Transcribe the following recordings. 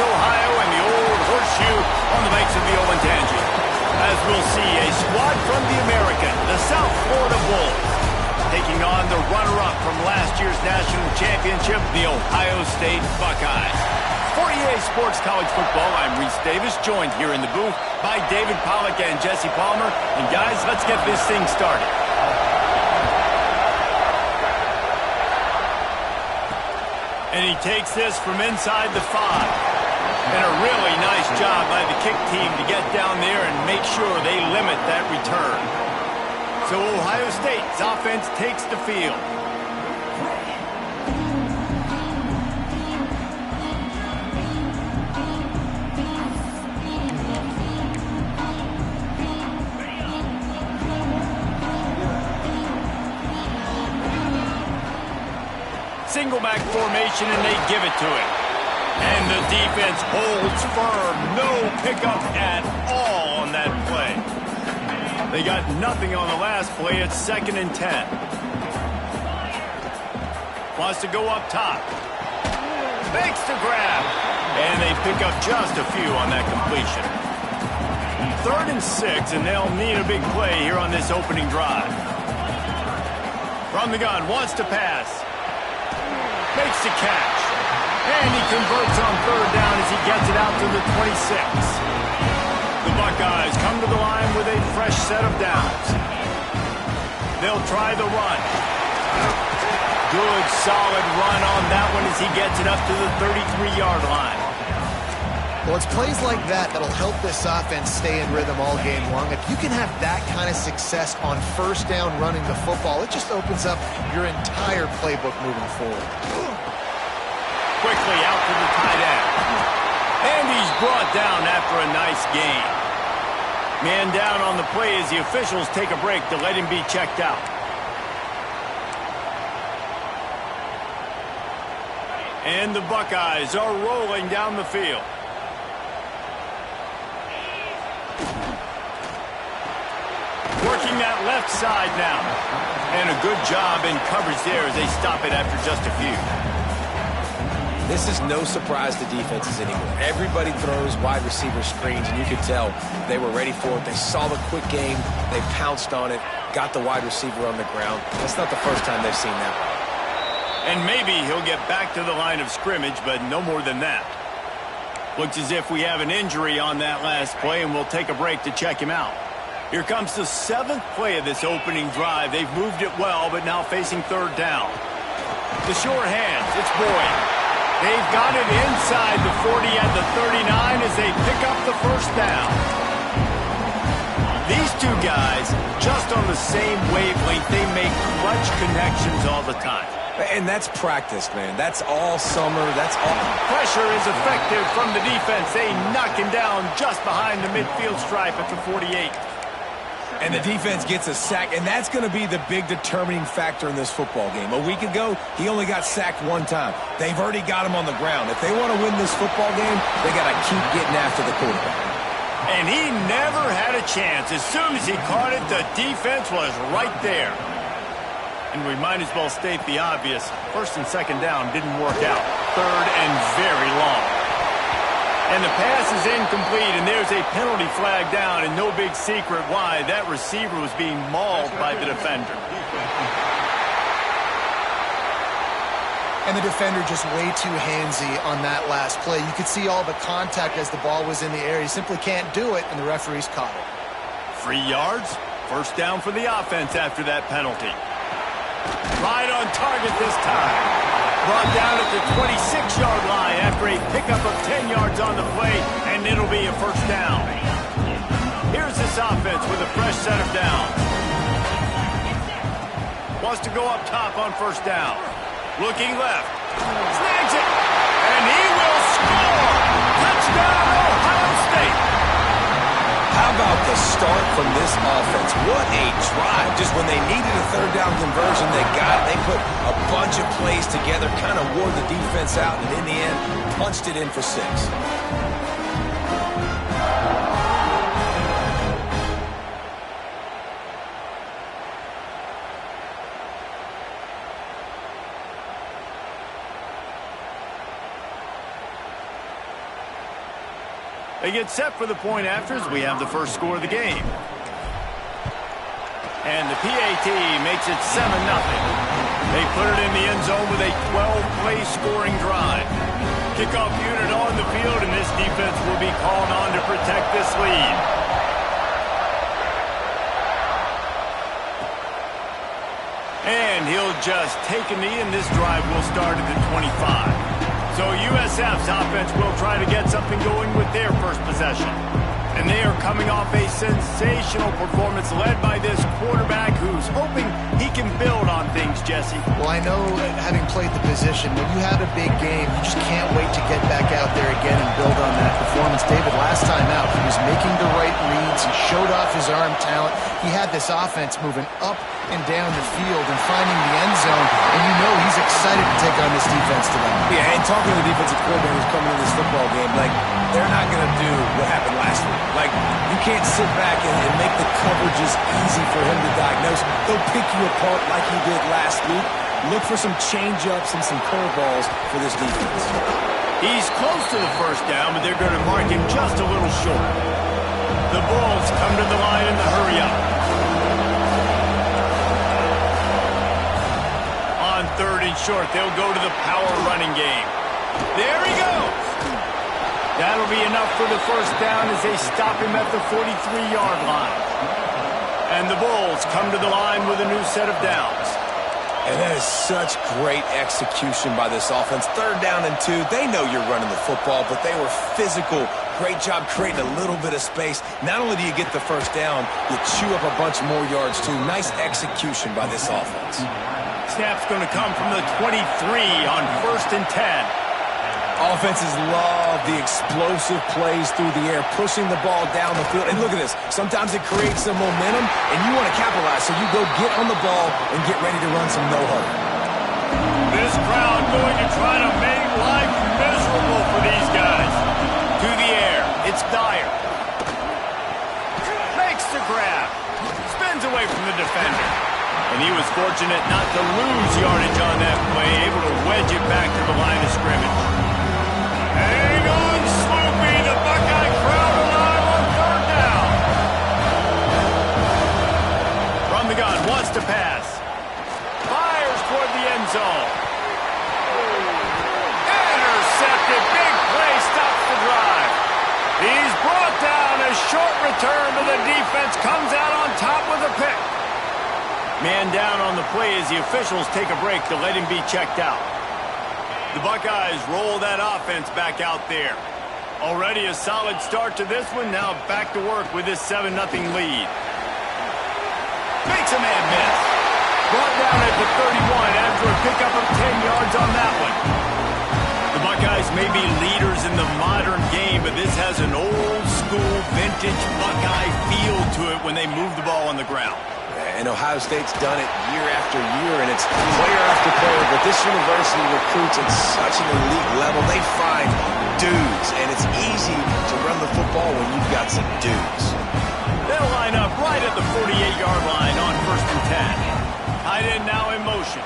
Ohio and the old horseshoe on the banks of the Olentangy. As we'll see, a squad from the American, the South Florida Bulls, taking on the runner-up from last year's national championship, the Ohio State Buckeyes. For EA Sports College Football, I'm Reese Davis, joined here in the booth by David Pollack and Jesse Palmer. And guys, let's get this thing started. And he takes this from inside the 5. And a really nice job by the kick team to get down there and make sure they limit that return. So Ohio State's offense takes the field. Single back formation, and they give it to him. And the defense holds firm. No pickup at all on that play. They got nothing on the last play. It's 2nd and 10. Wants to go up top. Makes the grab. And they pick up just a few on that completion. 3rd and 6, and they'll need a big play here on this opening drive. From the gun, wants to pass. Makes the catch. And he converts on 3rd down as he gets it out to the 26. The Buckeyes come to the line with a fresh set of downs. They'll try the run. Good, solid run on that one as he gets it up to the 33-yard line. Well, it's plays like that that'll help this offense stay in rhythm all game long. If you can have that kind of success on 1st down running the football, it just opens up your entire playbook moving forward. Quickly out to the tight end. And he's brought down after a nice gain. Man down on the play as the officials take a break to let him be checked out. And the Buckeyes are rolling down the field. Working that left side now. And a good job in coverage there as they stop it after just a few. This is no surprise to defenses anymore. Everybody throws wide receiver screens, and you could tell they were ready for it. They saw the quick game. They pounced on it, got the wide receiver on the ground. That's not the first time they've seen that. And maybe he'll get back to the line of scrimmage, but no more than that. Looks as if we have an injury on that last play, and we'll take a break to check him out. Here comes the 7th play of this opening drive. They've moved it well, but now facing 3rd down. The sure hands, it's Boyd. They've got it inside the 40 at the 39 as they pick up the 1st down. These two guys, just on the same wavelength, they make clutch connections all the time. And that's practice, man. That's all summer. That's all. Pressure is effective from the defense. They knock him down just behind the midfield stripe at the 48. And the defense gets a sack, and that's going to be the big determining factor in this football game. A week ago, he only got sacked 1 time. They've already got him on the ground. If they want to win this football game, they got to keep getting after the quarterback. And he never had a chance. As soon as he caught it, the defense was right there. And we might as well state the obvious. 1st and 2nd down didn't work out. 3rd and very long. And the pass is incomplete, and there's a penalty flag down, and no big secret why. That receiver was being mauled by the defender. And the defender just way too handsy on that last play. You could see all the contact as the ball was in the air. He simply can't do it, and the referees caught it. 3 yards, 1st down for the offense after that penalty. Right on target this time. Brought down at the 26-yard line after a pickup of 10 yards on the play, and it'll be a 1st down. Here's this offense with a fresh set of downs. Wants to go up top on 1st down. Looking left. Snags it. And he will score. Touchdown, Ohio State. How about the start from this offense? What a drive. Just when they needed a 3rd down conversion, they got it. They put a bunch of plays together, kind of wore the defense out, and in the end, punched it in for 6. They get set for the point after as we have the first score of the game. And the PAT makes it 7-0. They put it in the end zone with a 12-play scoring drive. Kickoff unit on the field, and this defense will be called on to protect this lead. And he'll just take a knee, and this drive will start at the 25. So USF's offense will try to get something going with their first possession. And they are coming off a sensational performance led by this quarterback who's hoping he can build on things, Jesse. Well, I know, having played the position, when you have a big game, you just can't wait to get back out there again and build on that performance. David, last time out, he was making the right reads. He showed off his arm talent. He had this offense moving up and down the field and finding the end zone, and you know he's excited to take on this defense today. Yeah, and talking to the defensive coordinator who's coming in this football game, like, they're not going to do what happened last week. Like, you can't sit back and make the coverages easy for him to diagnose. They'll pick you apart like he did last week. Look for some change-ups and some curveballs for this defense. He's close to the first down, but they're going to mark him just a little short. The Bulls come to the line in the hurry-up. On 3rd and short, they'll go to the power running game. There he goes. That'll be enough for the first down as they stop him at the 43-yard line. And the Bulls come to the line with a new set of downs. And that is such great execution by this offense. 3rd down and 2. They know you're running the football, but they were physical. Great job creating a little bit of space. Not only do you get the first down, you chew up a bunch more yards, too. Nice execution by this offense. Snap's going to come from the 23 on 1st and 10. Offenses love the explosive plays through the air, pushing the ball down the field. And look at this. Sometimes it creates some momentum, and you want to capitalize. So you go get on the ball and get ready to run some no-huddle. This crowd going to try to make life miserable for these guys. To the air. It's Dyer. Makes the grab. Spins away from the defender. And he was fortunate not to lose yardage on that play, able to wedge it back to the line of scrimmage. Hang on, Sloopy. The Buckeye crowd alive on 3rd down. From the gun, wants to pass. Fires toward the end zone. Intercepted. Big play stops the drive. He's brought down. A short return, but the defense comes out on top with a pick. Man down on the play as the officials take a break to let him be checked out. The Buckeyes roll that offense back out there. Already a solid start to this one. Now back to work with this 7-0 lead. Makes a man miss. Brought down at the 31 after a pickup of 10 yards on that one. The Buckeyes may be leaders in the modern game, but this has an old-school, vintage Buckeye feel to it when they move the ball on the ground. And Ohio State's done it year after year, and it's player after player. But this university recruits at such an elite level. They find dudes, and it's easy to run the football when you've got some dudes. They'll line up right at the 48-yard line on 1st and 10. Tight end now in motion.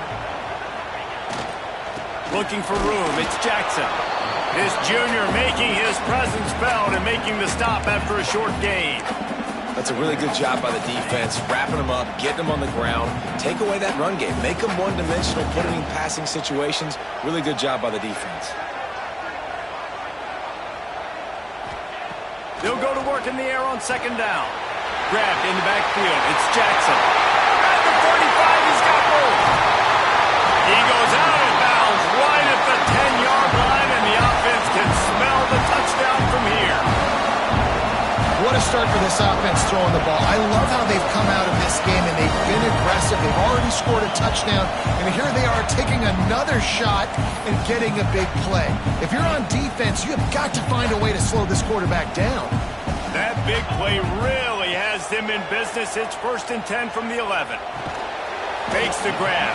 Looking for room, it's Jackson. This junior making his presence felt and making the stop after a short gain. That's a really good job by the defense, wrapping them up, getting them on the ground, take away that run game, make them one-dimensional, put them in passing situations. Really good job by the defense. They'll go to work in the air on 2nd down. Grabbed in the backfield. It's Jackson. At the 45, he's got both. He goes out of bounds right at the 10-yard line, and the offense can smell the touchdown from here. What a start for this offense throwing the ball. I love how they've come out of this game and they've been aggressive. They've already scored a touchdown, and here they are taking another shot and getting a big play. If you're on defense, you have got to find a way to slow this quarterback down. That big play really has them in business. It's 1st and 10 from the 11. Fakes the grab.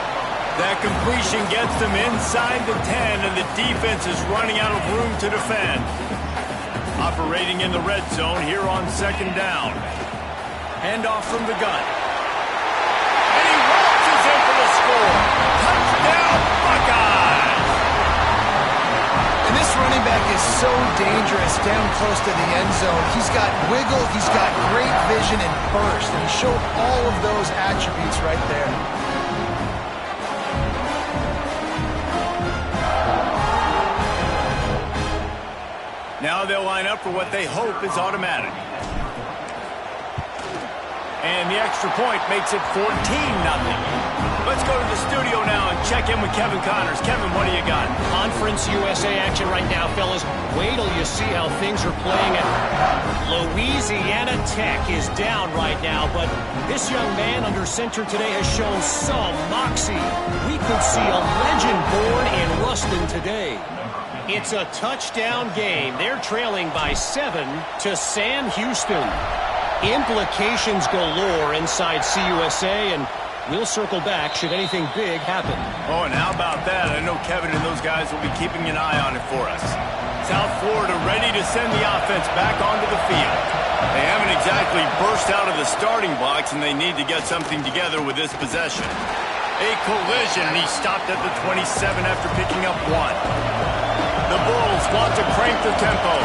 That completion gets them inside the 10, and the defense is running out of room to defend. Operating in the red zone here on 2nd down. Handoff from the gun. And he launches in for the score. Touchdown, Buckeyes! And this running back is so dangerous down close to the end zone. He's got wiggle, he's got great vision and burst, and he showed all of those attributes right there. Now they'll line up for what they hope is automatic. And the extra point makes it 14-0. Let's go to the studio now and check in with Kevin Connors. Kevin, what do you got? Conference USA action right now, fellas. Wait till you see how things are playing at Louisiana Tech is down right now, but this young man under center today has shown some moxie. We could see a legend born in Ruston today. It's a touchdown game. They're trailing by 7 to Sam Houston. Implications galore inside CUSA, and we'll circle back should anything big happen. Oh, and how about that? I know Kevin and those guys will be keeping an eye on it for us. South Florida ready to send the offense back onto the field. They haven't exactly burst out of the starting blocks, and they need to get something together with this possession. A collision, and he stopped at the 27 after picking up 1. The Bulls want to crank the tempo.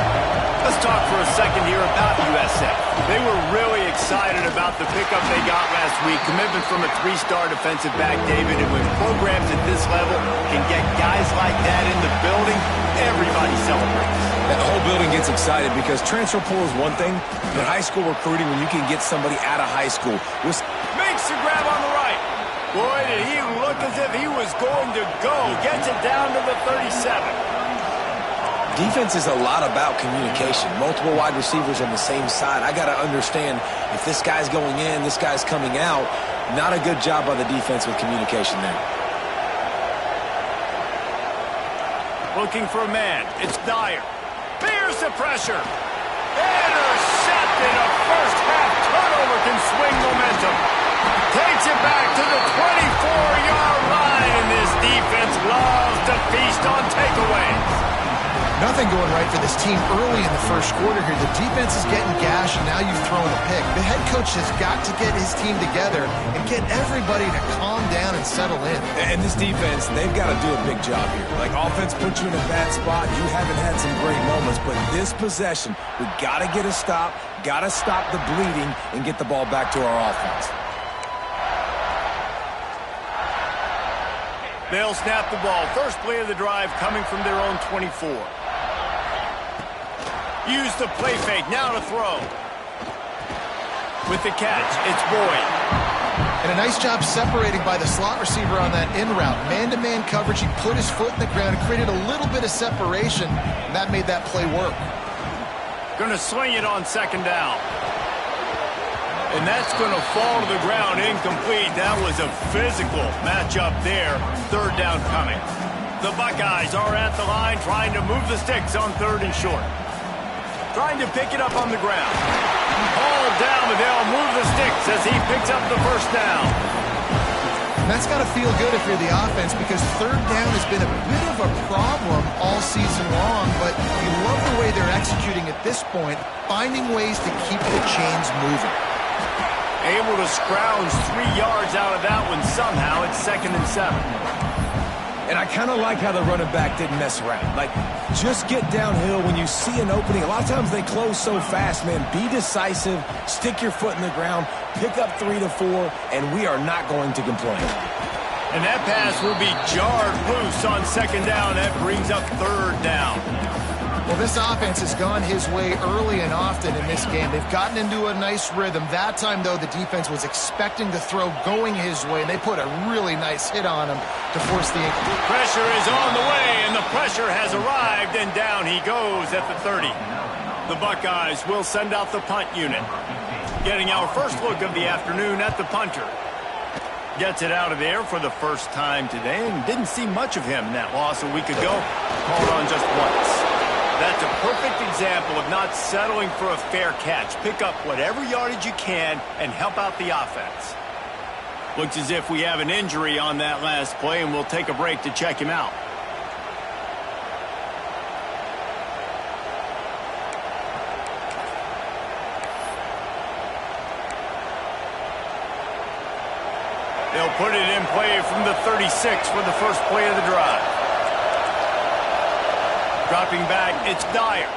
Let's talk for a second here about USF. They were really excited about the pickup they got last week. Commitment from a 3-star defensive back, David. And when programs at this level can get guys like that in the building, everybody celebrates. That whole building gets excited because transfer portal is one thing, but high school recruiting, when you can get somebody out of high school. Makes the grab on the right. Boy, did he look as if he was going to go. Gets it down to the 37. Defense is a lot about communication. Multiple wide receivers on the same side. I got to understand if this guy's going in, this guy's coming out. Not a good job by the defense with communication there. Looking for a man. It's Dyer. Bears the pressure. Intercepted. A first-half turnover can swing momentum. Takes it back to the 24-yard line, and this defense loves to feast on takeaways. Nothing going right for this team early in the first quarter here. The defense is getting gashed, and now you've thrown a pick. The head coach has got to get his team together and get everybody to calm down and settle in. And this defense, they've got to do a big job here. Like, offense puts you in a bad spot. You haven't had some great moments, but this possession, we got to get a stop, got to stop the bleeding, and get the ball back to our offense. They'll snap the ball. First play of the drive coming from their own 24. Use the play fake. Now to throw. With the catch, it's Boyd. And a nice job separating by the slot receiver on that in route. Man-to-man coverage. He put his foot in the ground and created a little bit of separation, and that made that play work. Going to sling it on second down. And that's going to fall to the ground incomplete. That was a physical matchup there. Third down coming. The Buckeyes are at the line trying to move the sticks on 3rd and short. Trying to pick it up on the ground. Hauled down, but they'll move the sticks as he picks up the first down. And that's got to feel good if you're the offense, because 3rd down has been a bit of a problem all season long, but you love the way they're executing at this point, finding ways to keep the chains moving. Able to scrounge 3 yards out of that one somehow. It's 2nd and 7. And I kind of like how the running back didn't mess around. Like, just get downhill when you see an opening. A lot of times they close so fast, man. Be decisive, stick your foot in the ground, pick up 3 to 4, and we are not going to complain. And that pass will be jarred loose on 2nd down. That brings up 3rd down. Well, this offense has gone his way early and often in this game. They've gotten into a nice rhythm. That time, though, the defense was expecting the throw going his way, and they put a really nice hit on him to force the... Pressure is on the way, and the pressure has arrived, and down he goes at the 30. The Buckeyes will send out the punt unit. Getting our first look of the afternoon at the punter. Gets it out of there for the first time today, and didn't see much of him in that loss a week ago. Called on just once. That's a perfect example of not settling for a fair catch. Pick up whatever yardage you can and help out the offense. Looks as if we have an injury on that last play, and we'll take a break to check him out. They'll put it in play from the 36 for the first play of the drive. Dropping back, it's Dyer.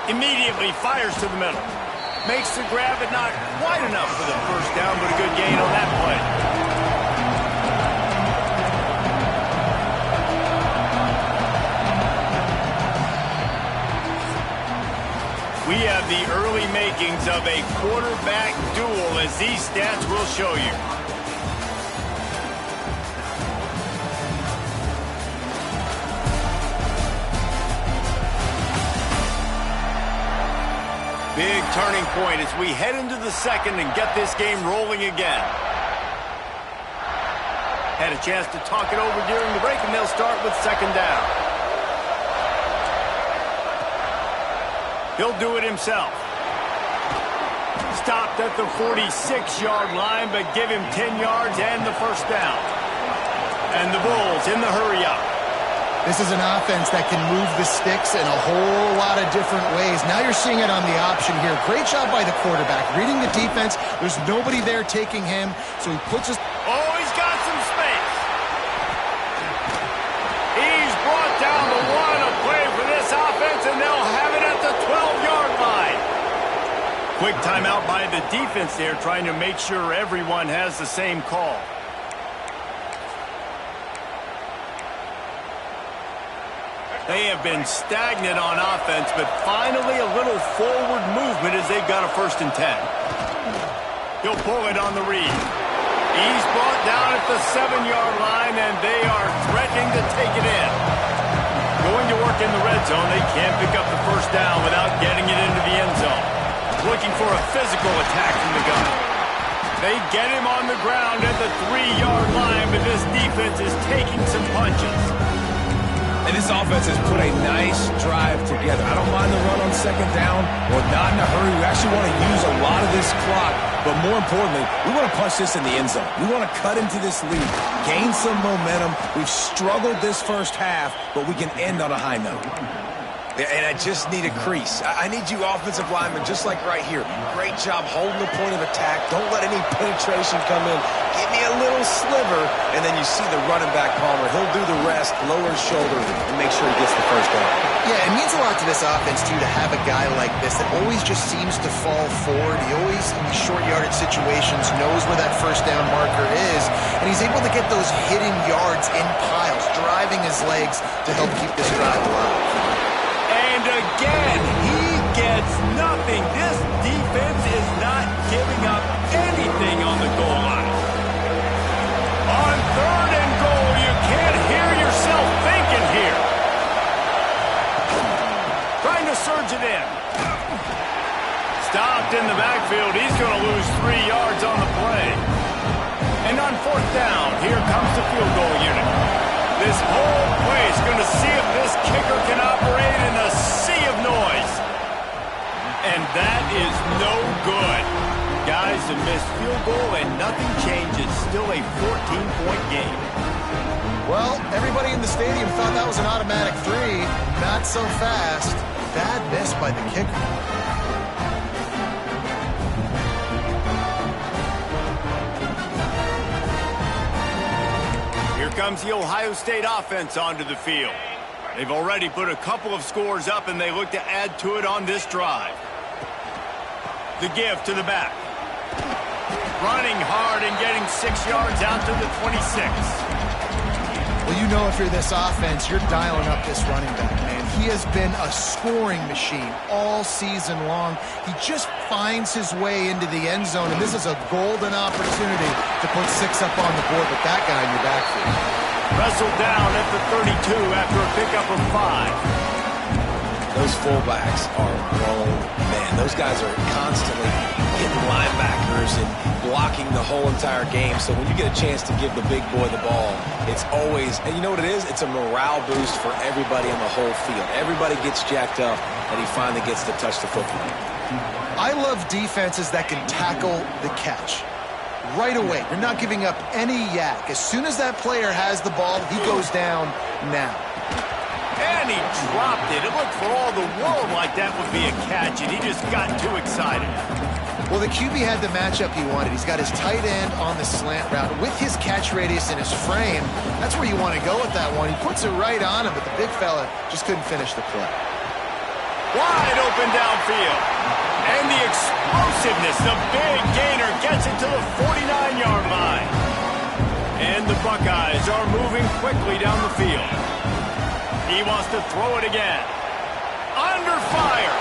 Immediately fires to the middle. Makes the grab, but not quite enough for the first down, but a good gain on that play. We have the early makings of a quarterback duel, as these stats will show you. Big turning point as we head into the second and get this game rolling again. Had a chance to talk it over during the break, and they'll start with second down. He'll do it himself. Stopped at the 46-yard line, but give him 10 yards and the first down. And the Bulls in the hurry-up. This is an offense that can move the sticks in a whole lot of different ways. Now you're seeing it on the option here. Great job by the quarterback. Reading the defense, there's nobody there taking him, so he puts his... Oh, he's got some space. He's brought down the one of play for this offense, and they'll have it at the 12-yard line. Quick timeout by the defense there, trying to make sure everyone has the same call. They have been stagnant on offense, but finally a little forward movement as they've got a 1st and 10. He'll pull it on the read. He's brought down at the 7-yard line, and they are threatening to take it in. Going to work in the red zone, they can't pick up the first down without getting it into the end zone. Looking for a physical attack from the gun. They get him on the ground at the 3-yard line, but this defense is taking some punches. And this offense has put a nice drive together. I don't mind the run on second down. We're not in a hurry. We actually want to use a lot of this clock. But more importantly, we want to punch this in the end zone. We want to cut into this lead, gain some momentum. We've struggled this first half, but we can end on a high note. And I just need a crease. I need you offensive linemen, just like right here. Great job holding the point of attack. Don't let any penetration come in. Give me a little sliver, and then you see the running back, Palmer. He'll do the rest, lower his shoulder, and make sure he gets the first down. Yeah, it means a lot to this offense, too, to have a guy like this that always just seems to fall forward. He always, in these short yardage situations, knows where that first down marker is, and he's able to get those hidden yards in piles, driving his legs to help keep this drive alive. And again, he gets nothing. This defense is not giving up anything on the goal line. On 3rd and goal, you can't hear yourself thinking here. Trying to surge it in. Stopped in the backfield. He's going to lose 3 yards on the play. And on 4th down, here comes the field goal unit. This whole play is going to see if this kicker can operate in a sea of noise. And that is no good. Guys, a missed field goal and nothing changes. Still a 14-point game. Well, everybody in the stadium thought that was an automatic 3. Not so fast. Bad miss by the kicker. Here comes the Ohio State offense onto the field. They've already put a couple of scores up, and they look to add to it on this drive. The give to the back. Running hard and getting 6 yards out to the 26. Well, you know, if you're this offense, you're dialing up this running back, man. He has been a scoring machine all season long. He just finds his way into the end zone, and this is a golden opportunity to put 6 up on the board with that guy in your backfield. Wrestled down at the 32 after a pickup of 5. Those fullbacks are grown men. Those guys are constantly hitting linebackers and blocking the whole entire game. So when you get a chance to give the big boy the ball, it's always, and you know what it is? It's a morale boost for everybody on the whole field. Everybody gets jacked up, and he finally gets to touch the football. I love defenses that can tackle the catch. Right away, you're not giving up any yak. As soon as that player has the ball, he goes down now. And he dropped it. It looked for all the world like that would be a catch, and he just got too excited. Well, the QB had the matchup he wanted. He's got his tight end on the slant route. With his catch radius and his frame, that's where you want to go with that one. He puts it right on him, but the big fella just couldn't finish the play. Wide open downfield. And the explosiveness, the big gainer gets it to the 49-yard line. And the Buckeyes are moving quickly down the field. He wants to throw it again. Under fire.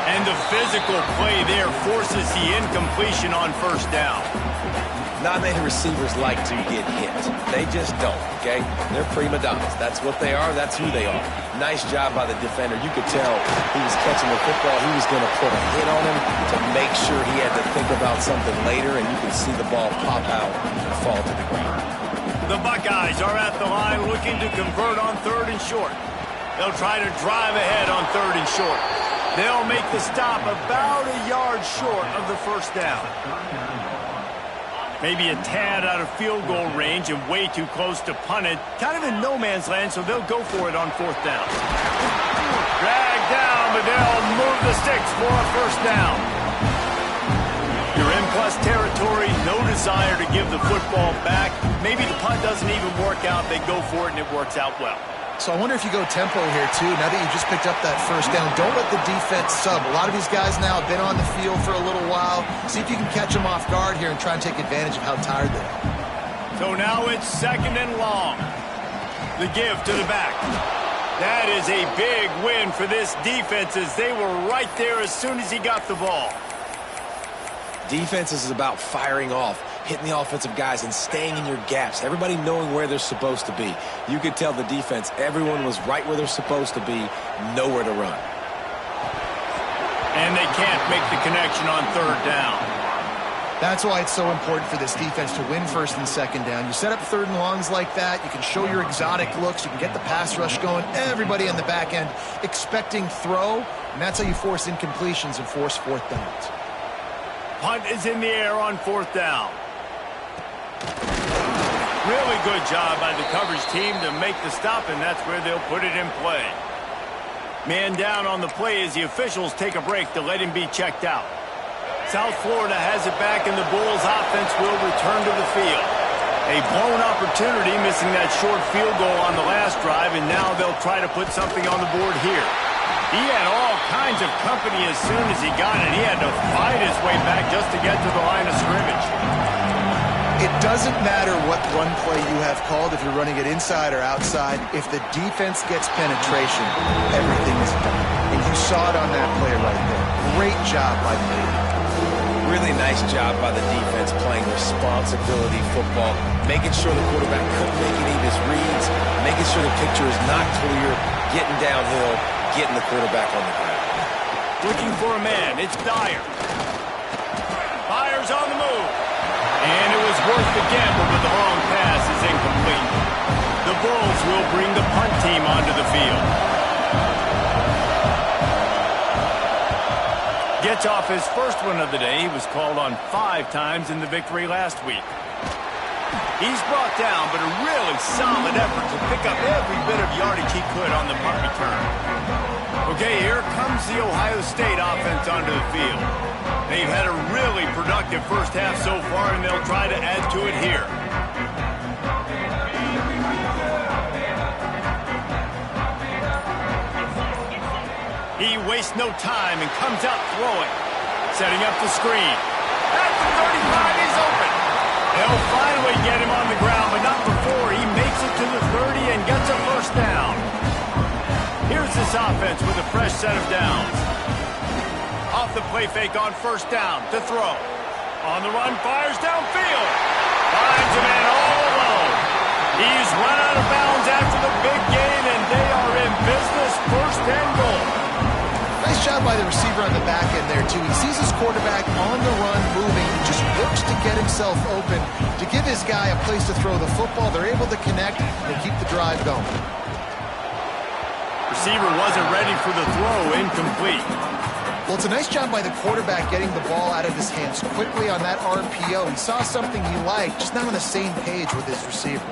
And the physical play there forces the incompletion on first down. Not many receivers like to get hit. They just don't, okay? They're prima donnas. That's what they are. That's who they are. Nice job by the defender. You could tell he was catching the football. He was going to put a hit on him to make sure he had to think about something later, and you could see the ball pop out and fall to the ground. The Buckeyes are at the line looking to convert on 3rd and short. They'll try to drive ahead on 3rd and short. They'll make the stop about a yard short of the first down. Maybe a tad out of field goal range and way too close to punt it. Kind of in no man's land, so they'll go for it on 4th down. Dragged down, but they'll move the sticks for a first down. You're in plus territory, no desire to give the football back. Maybe the punt doesn't even work out. They go for it, and it works out well. So I wonder if you go tempo here, too. Now that you just picked up that first down, don't let the defense sub. A lot of these guys now have been on the field for a little while. See if you can catch them off guard here and try and take advantage of how tired they are. So now it's 2nd and long. The give to the back. That is a big win for this defense as they were right there as soon as he got the ball. Defense is about firing off, hitting the offensive guys and staying in your gaps. Everybody knowing where they're supposed to be. You could tell the defense, everyone was right where they're supposed to be, nowhere to run. And they can't make the connection on 3rd down. That's why it's so important for this defense to win 1st and 2nd down. You set up 3rd and longs like that, you can show your exotic looks, you can get the pass rush going, everybody on the back end expecting throw, and that's how you force incompletions and force 4th downs. Punt is in the air on 4th down. Really good job by the coverage team to make the stop, and that's where they'll put it in play. Man down on the play as the officials take a break to let him be checked out. South Florida has it back, and the Bulls offense will return to the field. A blown opportunity, missing that short field goal on the last drive, and now they'll try to put something on the board here. He had all kinds of company as soon as he got it. He had to fight his way back just to get to the line of scrimmage. It doesn't matter what run play you have called, if you're running it inside or outside. If the defense gets penetration, everything is done. And you saw it on that play right there. Great job by Navy. Really nice job by the defense playing responsibility football, making sure the quarterback couldn't make any of his reads, making sure the picture is not clear, getting downhill, getting the quarterback on the ground. Looking for a man. It's Dyer. Fires on the move. And it was worth the gamble, but the long pass is incomplete. The Bulls will bring the punt team onto the field. Gets off his first one of the day. He was called on 5 times in the victory last week. He's brought down, but a really solid effort to pick up every bit of yardage he could on the punt return. Okay, here comes the Ohio State offense onto the field. They've had a really productive first half so far, and they'll try to add to it here. He wastes no time and comes out throwing. Setting up the screen. At the 35, he's open. They'll finally get him on the ground, but not before he makes it to the 30 and gets a first down. Here's this offense with a fresh set of downs. Off the play fake on first down to throw. On the run, fires downfield. Finds a man all alone. He's run out of bounds after the big gain, and they are in business, 1st and goal. Nice job by the receiver on the back end there, too. He sees his quarterback on the run moving. He just works to get himself open, to give his guy a place to throw the football. They're able to connect and keep the drive going. Receiver wasn't ready for the throw, incomplete. Well, it's a nice job by the quarterback getting the ball out of his hands quickly on that RPO. He saw something he liked, just not on the same page with his receiver.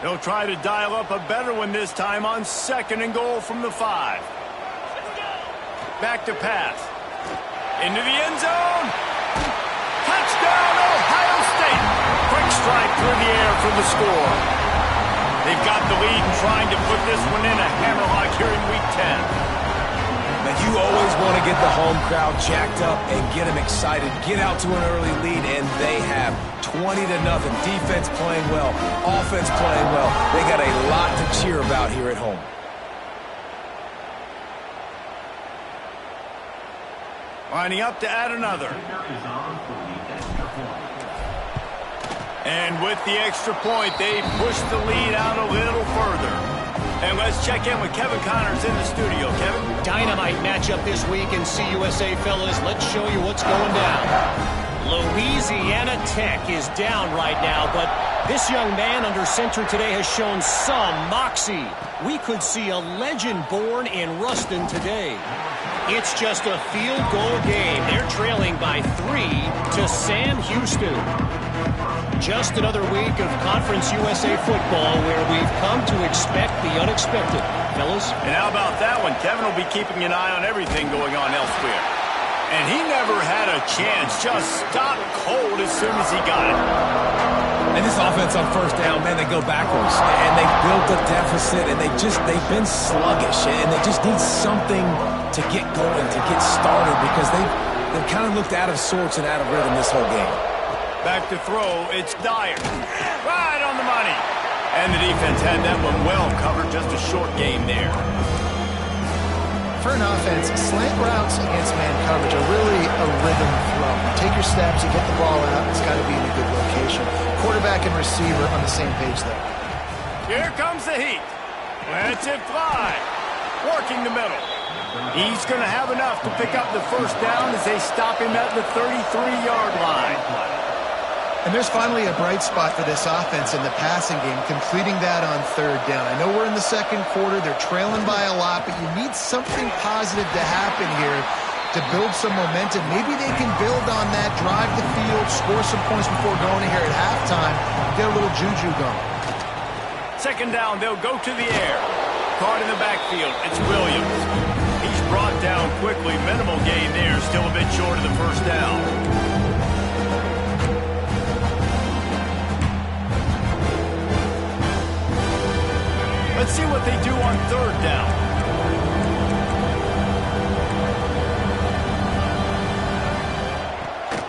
They'll try to dial up a better one this time on 2nd and goal from the 5. Back to pass. Into the end zone. Touchdown, Ohio State. Quick strike through the air for the score. They've got the lead and trying to put this one in a hammerlock here in Week 10. Now, you always want to get the home crowd jacked up and get them excited. Get out to an early lead, and they have 20-0. Defense playing well, offense playing well. They got a lot to cheer about here at home. Lining up to add another. And with the extra point, they push the lead out a little further. And let's check in with Kevin Connors in the studio. Kevin? Dynamite matchup this week in CUSA, fellas. Let's show you what's going down. Louisiana Tech is down right now, but this young man under center today has shown some moxie. We could see a legend born in Ruston today. It's just a field goal game. They're trailing by 3 to Sam Houston. Just another week of Conference USA football where we've come to expect the unexpected. Fellas? And how about that one? Kevin will be keeping an eye on everything going on elsewhere. And he never had a chance. Just stopped cold as soon as he got it. And this offense on 1st down, man, they go backwards. And they built a deficit, and they've been sluggish. And they just need something to get going, to get started, because they've kind of looked out of sorts and out of rhythm this whole game. Back to throw, it's Dyer. Right on the money. And the defense had that one well covered, just a short game there. For an offense, slant routes against man coverage are really a rhythm throw. Take your steps, you get the ball out, it's got to be in a good location. Quarterback and receiver on the same page there. Here comes the heat. Lets it fly. Working the middle. He's going to have enough to pick up the 1st down as they stop him at the 33-yard line. And there's finally a bright spot for this offense in the passing game, completing that on 3rd down. I know we're in the 2nd quarter. They're trailing by a lot, but you need something positive to happen here to build some momentum. Maybe they can build on that, drive the field, score some points before going here at halftime, get a little juju going. 2nd down, they'll go to the air. Caught in the backfield, it's Williams. He's brought down quickly. Minimal gain there, still a bit short of the 1st down. Let's see what they do on 3rd down.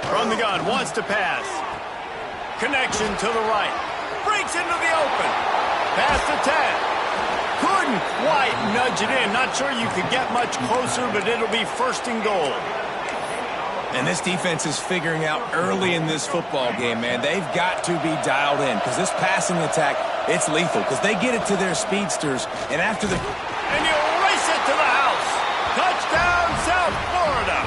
From the gun, wants to pass. Connection to the right. Breaks into the open. Pass to 10. Couldn't quite nudge it in. Not sure you could get much closer, but it'll be 1st and goal. And this defense is figuring out early in this football game, man. They've got to be dialed in because this passing attack, it's lethal because they get it to their speedsters. And after the... And you race it to the house. Touchdown, South Florida.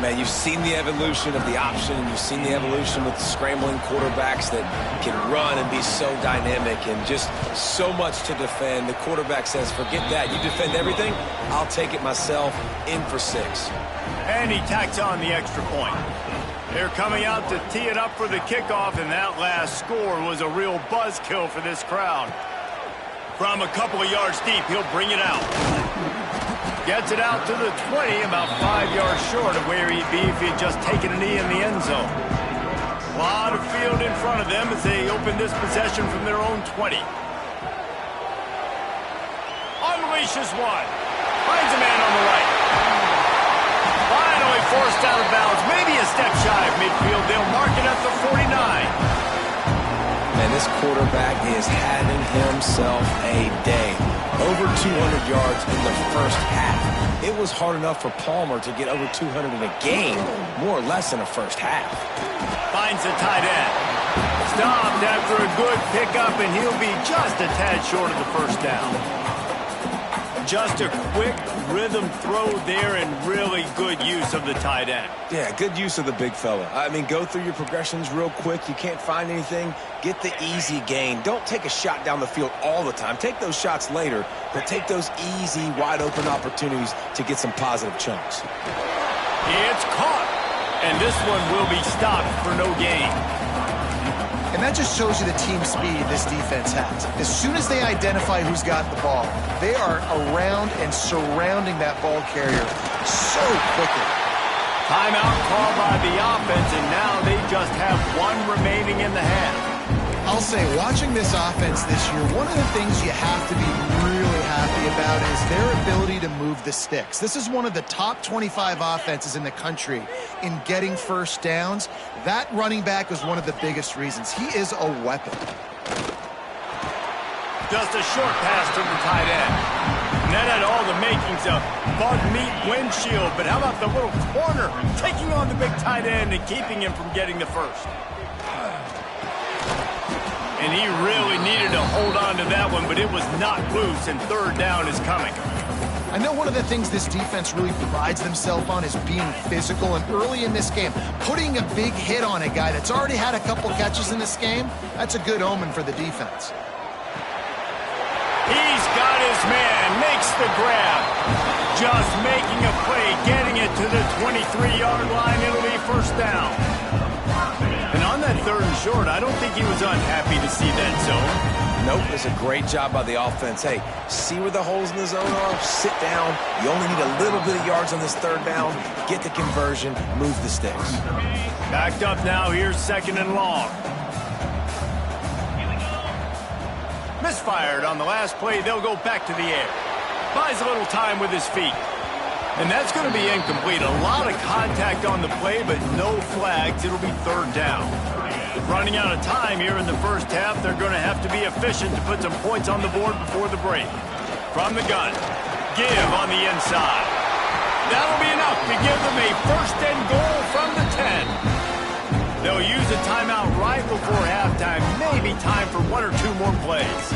Man, you've seen the evolution of the option, and you've seen the evolution with scrambling quarterbacks that can run and be so dynamic and just so much to defend. The quarterback says, forget that. You defend everything, I'll take it myself. In for 6. And he tacks on the extra point. They're coming out to tee it up for the kickoff, and that last score was a real buzzkill for this crowd. From a couple of yards deep, he'll bring it out. Gets it out to the 20, about 5 yards short of where he'd be if he'd just taken a knee in the end zone. A lot of field in front of them as they open this possession from their own 20. Unleashes one. Finds a man on the right. Finally forced out of bounds. Maybe a step shy of midfield. They'll mark it at the 49. Man, this quarterback is having himself a day. Over 200 yards in the 1st half. It was hard enough for Palmer to get over 200 in a game, more or less in a 1st half. Finds the tight end. Stopped after a good pickup, and he'll be just a tad short of the 1st down. Just a quick rhythm throw there and really good use of the tight end. Yeah, good use of the big fella. I mean, go through your progressions real quick. You can't find anything. Get the easy gain. Don't take a shot down the field all the time. Take those shots later, but take those easy, wide-open opportunities to get some positive chunks. It's caught, and this one will be stopped for no gain. And And that just shows you the team speed this defense has. As soon as they identify who's got the ball, they are around and surrounding that ball carrier so quickly. Timeout called by the offense, and now they just have one remaining in the half. I'll say, watching this offense this year, one of the things you have to be really happy about is their ability to move the sticks. This is one of the top 25 offenses in the country in getting first downs. That running back is one of the biggest reasons. He is a weapon. Just a short pass to the tight end. And that had all the makings of Bud Meat windshield, but how about the little corner taking on the big tight end and keeping him from getting the first? And he really needed to hold on to that one, but it was not loose, and third down is coming. I know one of the things this defense really prides themselves on is being physical, and early in this game, putting a big hit on a guy that's already had a couple catches in this game, that's a good omen for the defense. He's got his man, makes the grab. Just making a play, getting it to the 23-yard line. It'll be first down. And on that third and short, I don't think he was unhappy to see that zone. Nope, it's a great job by the offense. Hey, see where the holes in the zone are, sit down. You only need a little bit of yards on this third down. Get the conversion, move the sticks. Backed up now, here's second and long. Misfired on the last play, they'll go back to the air. Buys a little time with his feet. And that's going to be incomplete. A lot of contact on the play, but no flags. It'll be third down. Running out of time here in the first half, they're going to have to be efficient to put some points on the board before the break. From the gun, give on the inside. That'll be enough to give them a first and goal from the 10. They'll use a timeout right before halftime. Maybe time for one or two more plays.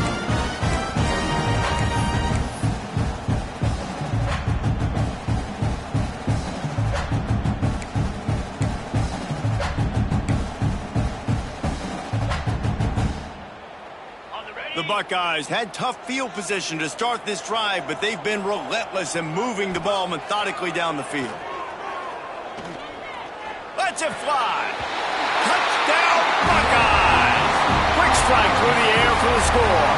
The Buckeyes had tough field position to start this drive, but they've been relentless in moving the ball methodically down the field. Let's it fly. Touchdown, Buckeyes! Quick strike through the air for the score.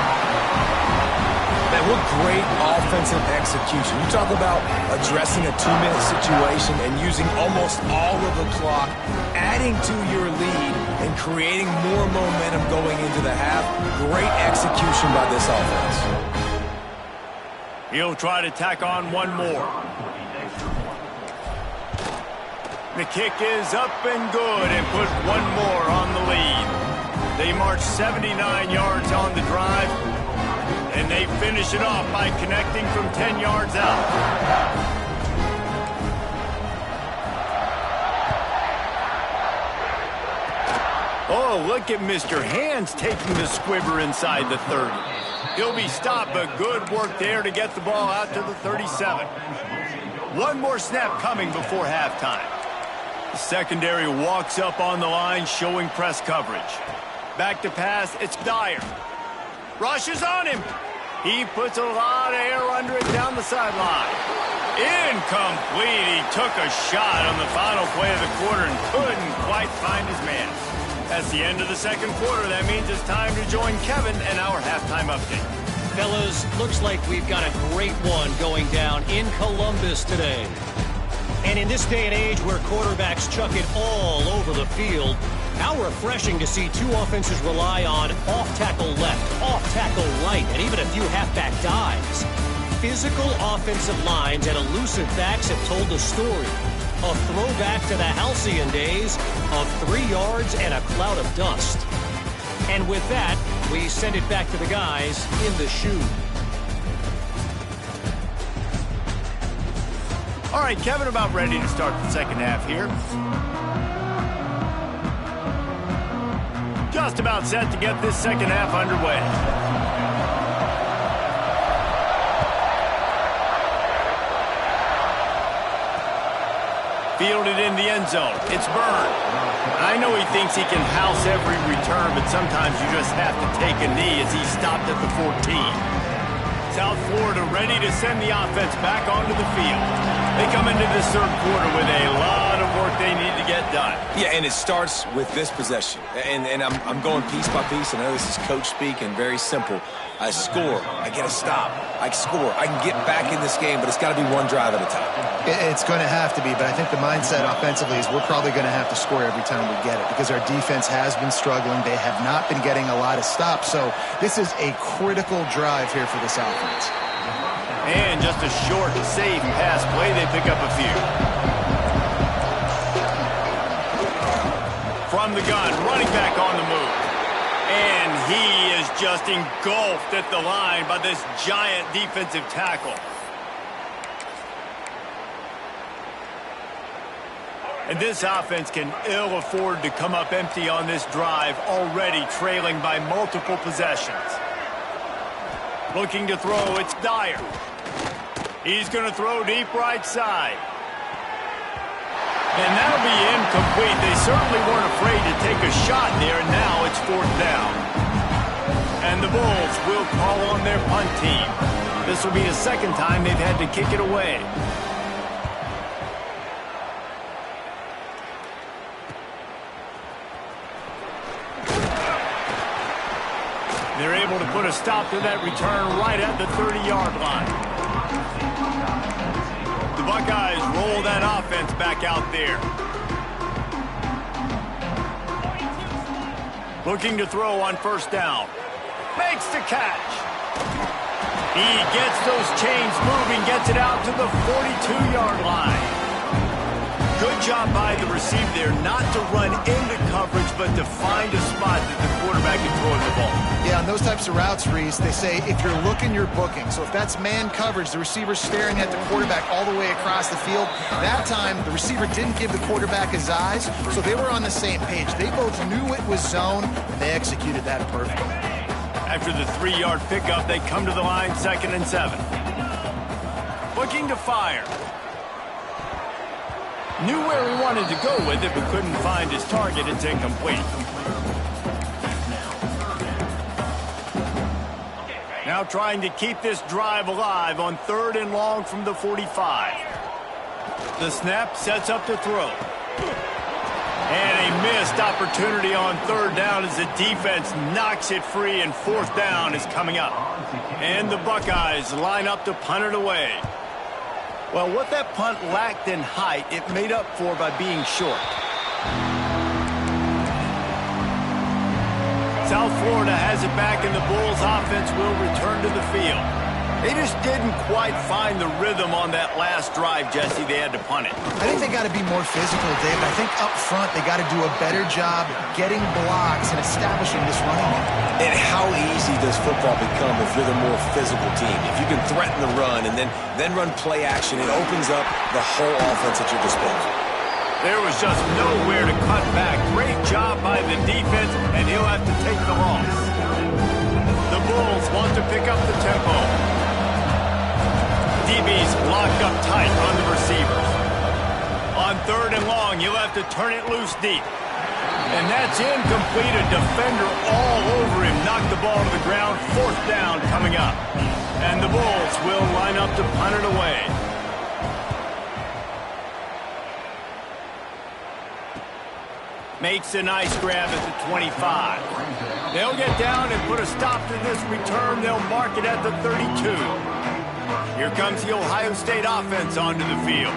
Man, what great offensive execution. You talk about addressing a 2-minute situation and using almost all of the clock, adding to your lead, and creating more momentum going into the half. Great execution by this offense. He'll try to tack on one more. The kick is up and good and put one more on the lead. They march 79 yards on the drive, and they finish it off by connecting from 10 yards out. Oh, look at Mr. Hands taking the squibber inside the 30. He'll be stopped, but good work there to get the ball out to the 37. One more snap coming before halftime. The secondary walks up on the line, showing press coverage. Back to pass, it's Dyer. Rushes on him. He puts a lot of air under it down the sideline. Incomplete. He took a shot on the final play of the quarter and couldn't quite find his man. That's the end of the second quarter. That means it's time to join Kevin and our halftime update. Fellas, looks like we've got a great one going down in Columbus today. And in this day and age where quarterbacks chuck it all over the field, how refreshing to see two offenses rely on off-tackle left, off-tackle right, and even a few halfback dives. Physical offensive lines and elusive backs have told the story. A throwback to the halcyon days of 3 yards and a cloud of dust. And with that, we send it back to the guys in the shoe. All right, Kevin, about ready to start the second half here. Just about set to get this second half underway. Fielded in the end zone. It's Byrne. I know he thinks he can house every return, but sometimes you just have to take a knee as he's stopped at the 14. South Florida ready to send the offense back onto the field. They come into this third quarter with a lot of work they need to get done. Yeah, and it starts with this possession. And I'm going piece by piece. I know this is coach speak and very simple. I score. I get a stop. I score. I can get back in this game, but it's got to be one drive at a time. It's going to have to be, but I think the mindset offensively is we're probably going to have to score every time we get it because our defense has been struggling. They have not been getting a lot of stops, so this is a critical drive here for this offense. And just a short, safe pass play, they pick up a few. From the gun, running back on the move. And he is just engulfed at the line by this giant defensive tackle. And this offense can ill afford to come up empty on this drive, already trailing by multiple possessions. Looking to throw, it's Dyer. He's going to throw deep right side. And that'll be incomplete. They certainly weren't afraid to take a shot there, and now it's 4th down. And the Bulls will call on their punt team. This will be the second time they've had to kick it away. They're able to put a stop to that return right at the 30-yard line. The Buckeyes roll that offense back out there. Looking to throw on 1st down. Makes the catch. He gets those chains moving, gets it out to the 42-yard line. Good job by the receiver there not to run into coverage, but to find a spot that the quarterback can throw the ball. Yeah, on those types of routes, Reese, they say if you're looking, you're booking. So if that's man coverage, the receiver's staring at the quarterback all the way across the field. That time, the receiver didn't give the quarterback his eyes, so they were on the same page. They both knew it was zone, and they executed that perfectly. After the 3-yard pickup, they come to the line, 2nd and 7. Looking to fire. Knew where he wanted to go with it, but couldn't find his target. It's incomplete. Now trying to keep this drive alive on 3rd and long from the 45. The snap sets up to throw. And a missed opportunity on 3rd down as the defense knocks it free, and 4th down is coming up. And the Buckeyes line up to punt it away. Well, what that punt lacked in height, it made up for by being short. South Florida has it back, and the Bulls offense will return to the field. They just didn't quite find the rhythm on that last drive, Jesse. They had to punt it. I think they got to be more physical, Dave. I think up front they got to do a better job getting blocks and establishing this running game. And how easy does football become if you're the more physical team? If you can threaten the run and then run play action, it opens up the whole offense at your disposal. There was just nowhere to cut back. Great job by the defense, and he'll have to take the loss. The Bulls want to pick up the tempo. DB's locked up tight on the receivers. On 3rd and long, you'll have to turn it loose deep. And that's incomplete. A defender all over him. Knocked the ball to the ground. 4th down coming up. And the Bulls will line up to punt it away. Makes a nice grab at the 25. They'll get down and put a stop to this return. They'll mark it at the 32. Here comes the Ohio State offense onto the field.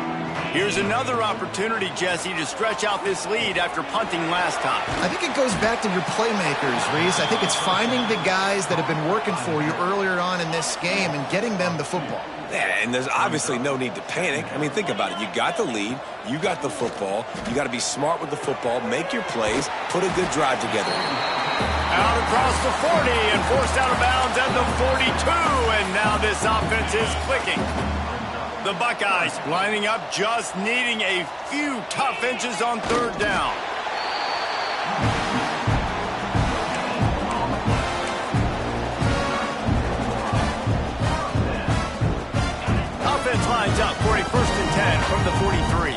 Here's another opportunity, Jesse, to stretch out this lead after punting last time. I think it goes back to your playmakers, Reese. I think it's finding the guys that have been working for you earlier on in this game and getting them the football. Yeah, and there's obviously no need to panic. I mean, think about it. You got the lead. You got the football. You got to be smart with the football, make your plays, put a good drive together. Out across the 40 and forced out of bounds at the 42. And now this offense is clicking. The Buckeyes lining up, just needing a few tough inches on 3rd down. Offense lines up for a 1st and 10 from the 43.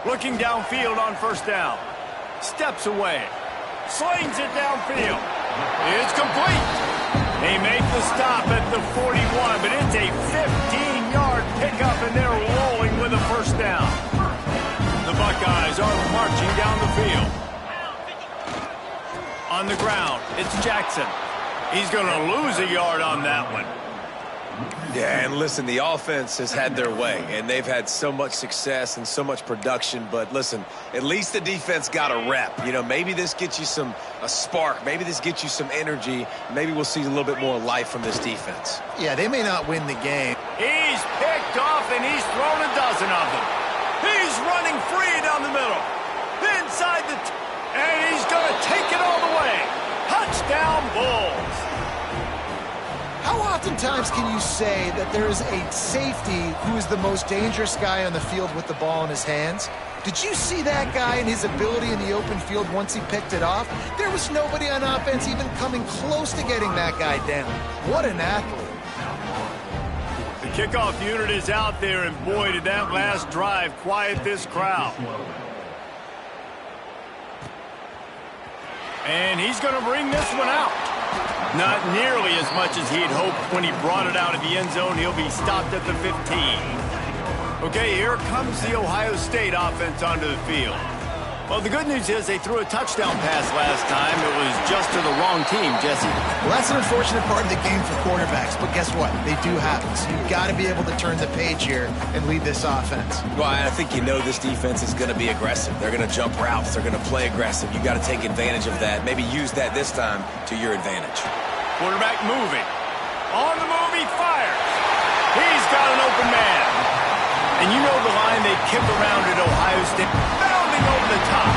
Looking downfield on 1st down. Steps away. Slings it downfield. It's complete. They make the stop at the 41, but it's a 15-yard pickup, and they're rolling with a first down. The Buckeyes are marching down the field. On the ground, it's Jackson. He's going to lose a yard on that one. Yeah, and listen, the offense has had their way, and they've had so much success and so much production. But listen, at least the defense got a rep. You know, maybe this gets you a spark. Maybe this gets you some energy. Maybe we'll see a little bit more life from this defense. Yeah, they may not win the game. He's picked off, and he's thrown a dozen of them. He's running free down the middle. Inside and he's going to take it all the way. Touchdown, Bulls. How oftentimes can you say that there is a safety who is the most dangerous guy on the field with the ball in his hands? Did you see that guy and his ability in the open field once he picked it off? There was nobody on offense even coming close to getting that guy down. What an athlete. The kickoff unit is out there, and boy, did that last drive quiet this crowd. And he's going to bring this one out. Not nearly as much as he'd hoped when he brought it out of the end zone. He'll be stopped at the 15. Okay, here comes the Ohio State offense onto the field. Well, the good news is they threw a touchdown pass last time. It was just to the wrong team, Jesse. Well, that's an unfortunate part of the game for quarterbacks, but guess what? They do happen. So you've got to be able to turn the page here and lead this offense. Well, I think you know this defense is going to be aggressive. They're going to jump routes. They're going to play aggressive. You got to take advantage of that. Maybe use that this time to your advantage. Quarterback moving. On the move, he fires. He's got an open man. And you know the line they kick around at Ohio State. Bounding over the top.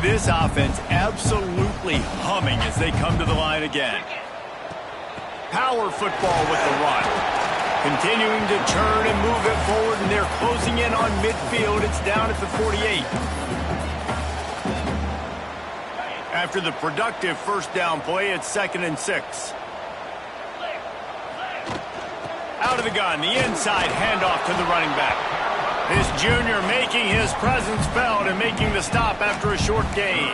This offense absolutely humming as they come to the line again. Power football with the run. Continuing to turn and move it forward, and they're closing in on midfield. It's down at the 48. After the productive first down play, it's 2nd and 6. Out of the gun, the inside handoff to the running back. This junior making his presence felt and making the stop after a short gain.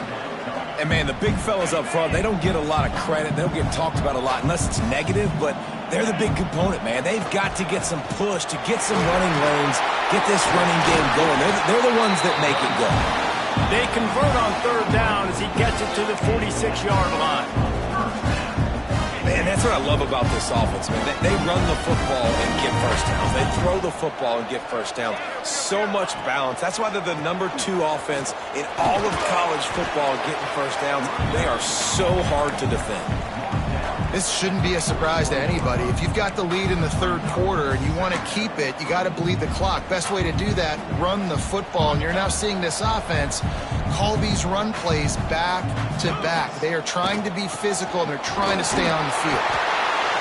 And, man, the big fellas up front, they don't get a lot of credit. They don't get talked about a lot unless it's negative, but they're the big component, man. They've got to get some push, to get some running lanes, get this running game going. They're the ones that make it go. They convert on 3rd down as he gets it to the 46-yard line. Man, that's what I love about this offense, man. They run the football and get first downs. They throw the football and get first downs. So much balance. That's why they're the #2 offense in all of college football getting first downs. They are so hard to defend. This shouldn't be a surprise to anybody. If you've got the lead in the 3rd quarter and you want to keep it, you got to bleed the clock. Best way to do that, run the football. And you're now seeing this offense call these run plays back to back. They are trying to be physical, and they're trying to stay on the field.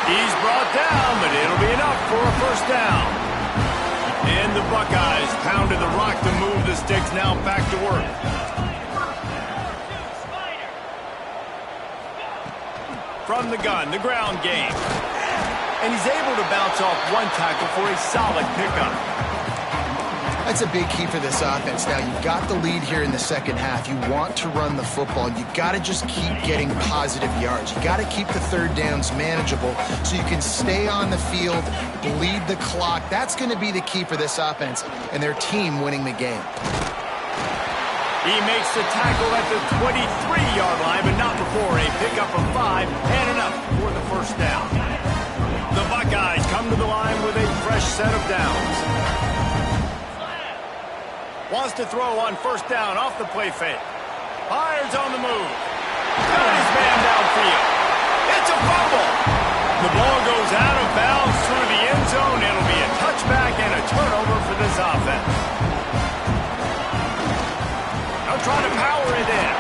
He's brought down, but it'll be enough for a first down. And the Buckeyes pounded the rock to move the sticks, now back to work. From the gun, the ground game. And he's able to bounce off one tackle for a solid pickup. That's a big key for this offense. Now, you've got the lead here in the second half. You want to run the football. You've got to just keep getting positive yards. You've got to keep the 3rd downs manageable so you can stay on the field, bleed the clock. That's going to be the key for this offense and their team winning the game. He makes the tackle at the 23-yard line, but not before a pickup of 5 and enough for the first down. The Buckeyes come to the line with a fresh set of downs. Wants to throw on 1st down off the play fake. Fires on the move. Got his man downfield. It's a fumble. The ball goes out of bounds through the end zone. It'll be a touchback and a turnover for this offense. Now trying to power it in.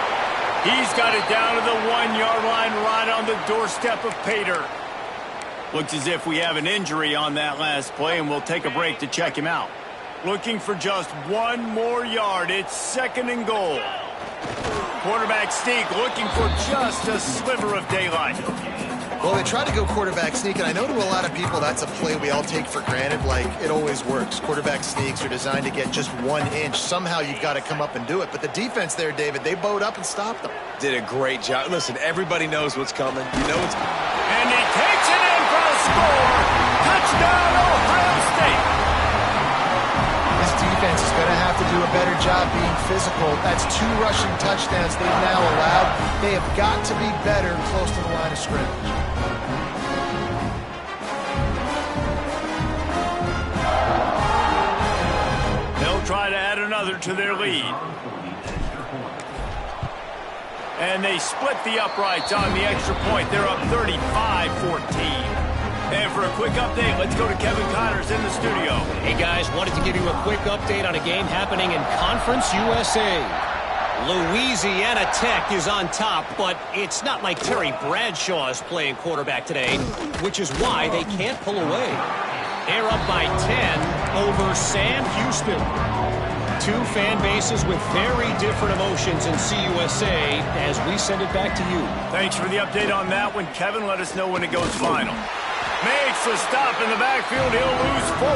He's got it down to the 1-yard line right on the doorstep of Pater. Looks as if we have an injury on that last play, and we'll take a break to check him out. Looking for just 1 more yard. It's 2nd and goal. Quarterback Steak looking for just a sliver of daylight. Well, they try to go quarterback sneak, and I know to a lot of people that's a play we all take for granted, like it always works. Quarterback sneaks are designed to get just 1 inch. Somehow you've got to come up and do it. But the defense there, David, they bowed up and stopped them. Did a great job. Listen, everybody knows what's coming. You know it's... And he takes it in for a score. Touchdown, Ohio State. This defense is going to have to do a better job being physical. That's 2 rushing touchdowns they've now allowed. They have got to be better close to the line of scrimmage. They'll try to add another to their lead. And they split the uprights on the extra point. They're up 35-14. And for a quick update, let's go to Kevin Connors in the studio. Hey, guys, wanted to give you a quick update on a game happening in Conference USA. Louisiana Tech is on top, but it's not like Terry Bradshaw is playing quarterback today, which is why they can't pull away. They're up by 10 over Sam Houston. 2 fan bases with very different emotions in CUSA as we send it back to you. Thanks for the update on that one, Kevin. Let us know when it goes final. Makes a stop in the backfield. He'll lose 4.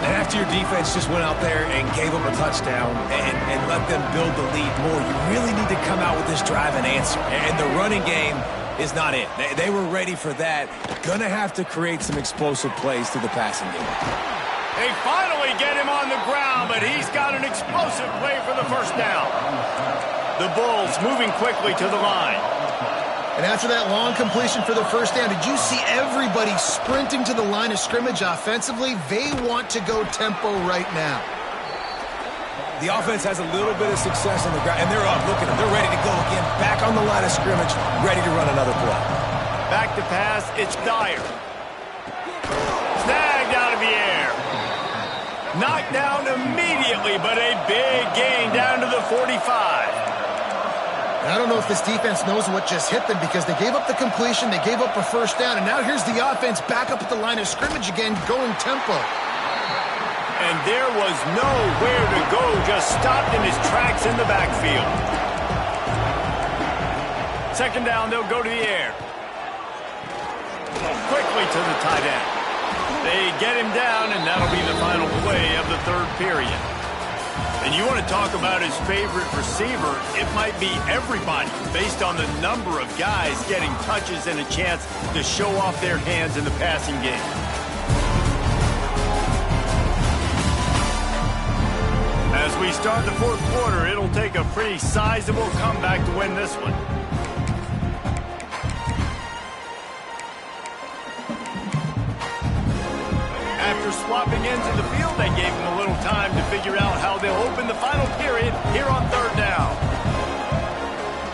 And after your defense just went out there and gave them a touchdown and let them build the lead more, you really need to come out with this drive and answer. And the running game is not it. They were ready for that. Gonna have to create some explosive plays through the passing game. They finally get him on the ground, but he's got an explosive play for the first down. The Bulls moving quickly to the line. And after that long completion for the first down, did you see everybody sprinting to the line of scrimmage offensively? They want to go tempo right now. The offense has a little bit of success on the ground, and they're up. Look at them. They're ready to go again. Back on the line of scrimmage, ready to run another play. Back to pass. It's Dyer. Snagged out of the air. Knocked down immediately, but a big gain down to the 45. I don't know if this defense knows what just hit them because they gave up the completion, they gave up a first down, and now here's the offense back up at the line of scrimmage again, going tempo. And there was nowhere to go, just stopped in his tracks in the backfield. Second down, they'll go to the air. Quickly to the tight end. They get him down, and that'll be the final play of the third period. And you want to talk about his favorite receiver, it might be everybody based on the number of guys getting touches and a chance to show off their hands in the passing game. As we start the fourth quarter, it'll take a pretty sizable comeback to win this one. After swapping into the field, they gave him a little time to figure out how they'll open the final period here on third down.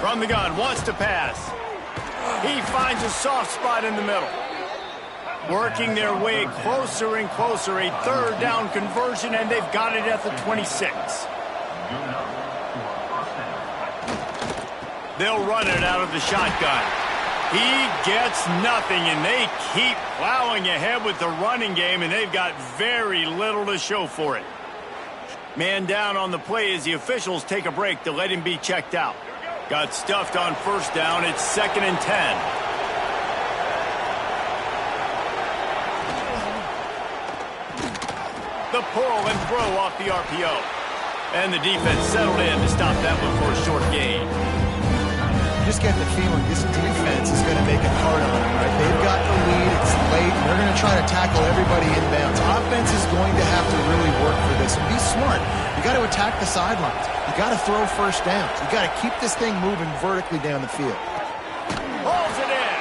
From the gun, wants to pass. He finds a soft spot in the middle. Working their way closer and closer, a third down conversion, and they've got it at the 26. They'll run it out of the shotgun. He gets nothing, and they keep plowing ahead with the running game, and they've got very little to show for it. Man down on the play as the officials take a break to let him be checked out. Got stuffed on first down. It's 2nd and 10. The pull and throw off the RPO. And the defense settled in to stop that one for a short gain. Just get the feeling this defense is going to make it hard on them, right? They've got the lead, it's late, and they're going to try to tackle everybody inbounds. Offense is going to have to really work for this and be smart. You got to attack the sidelines. You got to throw first downs. You got to keep this thing moving vertically down the field. Pulls it in.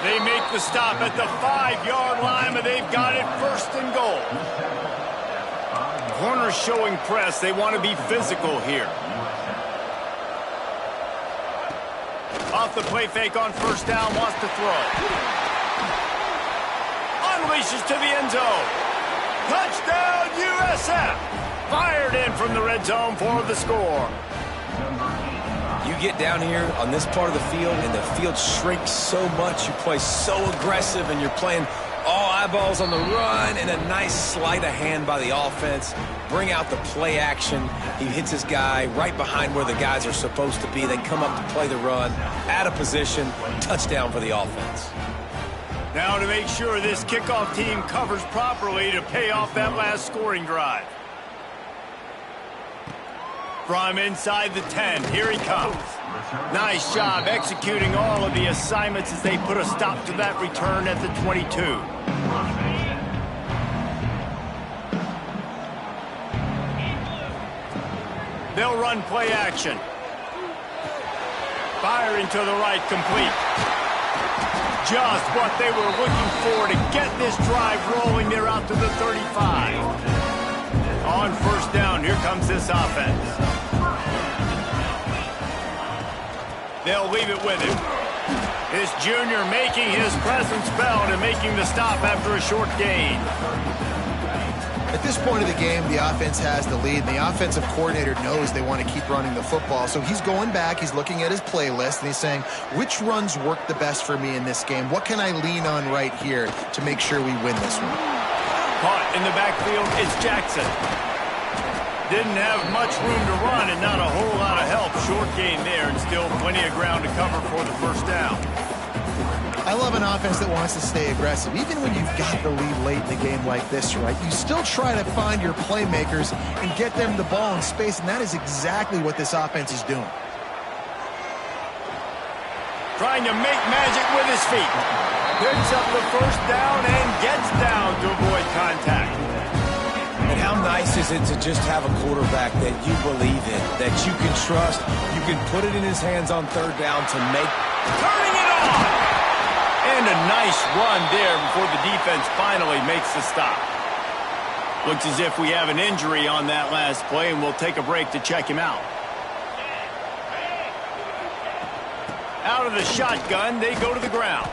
They make the stop at the 5-yard line, but they've got it 1st and goal. Corner showing press. They want to be physical here. Off the play fake on first down, wants to throw. Unleashes to the end zone. Touchdown, USF! Fired in from the red zone for the score. You get down here on this part of the field, and the field shrinks so much. You play so aggressive, and you're playing All eyeballs on the run and a nice sleight of hand by the offense. Bring out the play action. He hits his guy right behind where the guys are supposed to be. They come up to play the run, out of position, touchdown for the offense. Now to make sure this kickoff team covers properly to pay off that last scoring drive. From inside the 10, here he comes. Nice job executing all of the assignments as they put a stop to that return at the 22. They'll run play action. Fire into the right, complete. Just what they were looking for to get this drive rolling. They're out to the 35. On first down, here comes this offense. They'll leave it with him. This junior making his presence felt and making the stop after a short gain. At this point of the game, the offense has the lead, and the offensive coordinator knows they want to keep running the football. So he's going back, he's looking at his playlist, and he's saying, which runs work the best for me in this game? What can I lean on right here to make sure we win this one? Caught in the backfield, it's Jackson. Didn't have much room to run and not a whole lot of help. Short gain there and still plenty of ground to cover for the first down. I love an offense that wants to stay aggressive. Even when you've got the lead late in the game like this, right, you still try to find your playmakers and get them the ball in space, and that is exactly what this offense is doing. Trying to make magic with his feet. Picks up the first down and gets down to avoid contact. And how nice is it to just have a quarterback that you believe in, that you can trust, you can put it in his hands on third down to make... Turning it on! And a nice run there before the defense finally makes the stop. Looks as if we have an injury on that last play, and we'll take a break to check him out. Out of the shotgun, they go to the ground.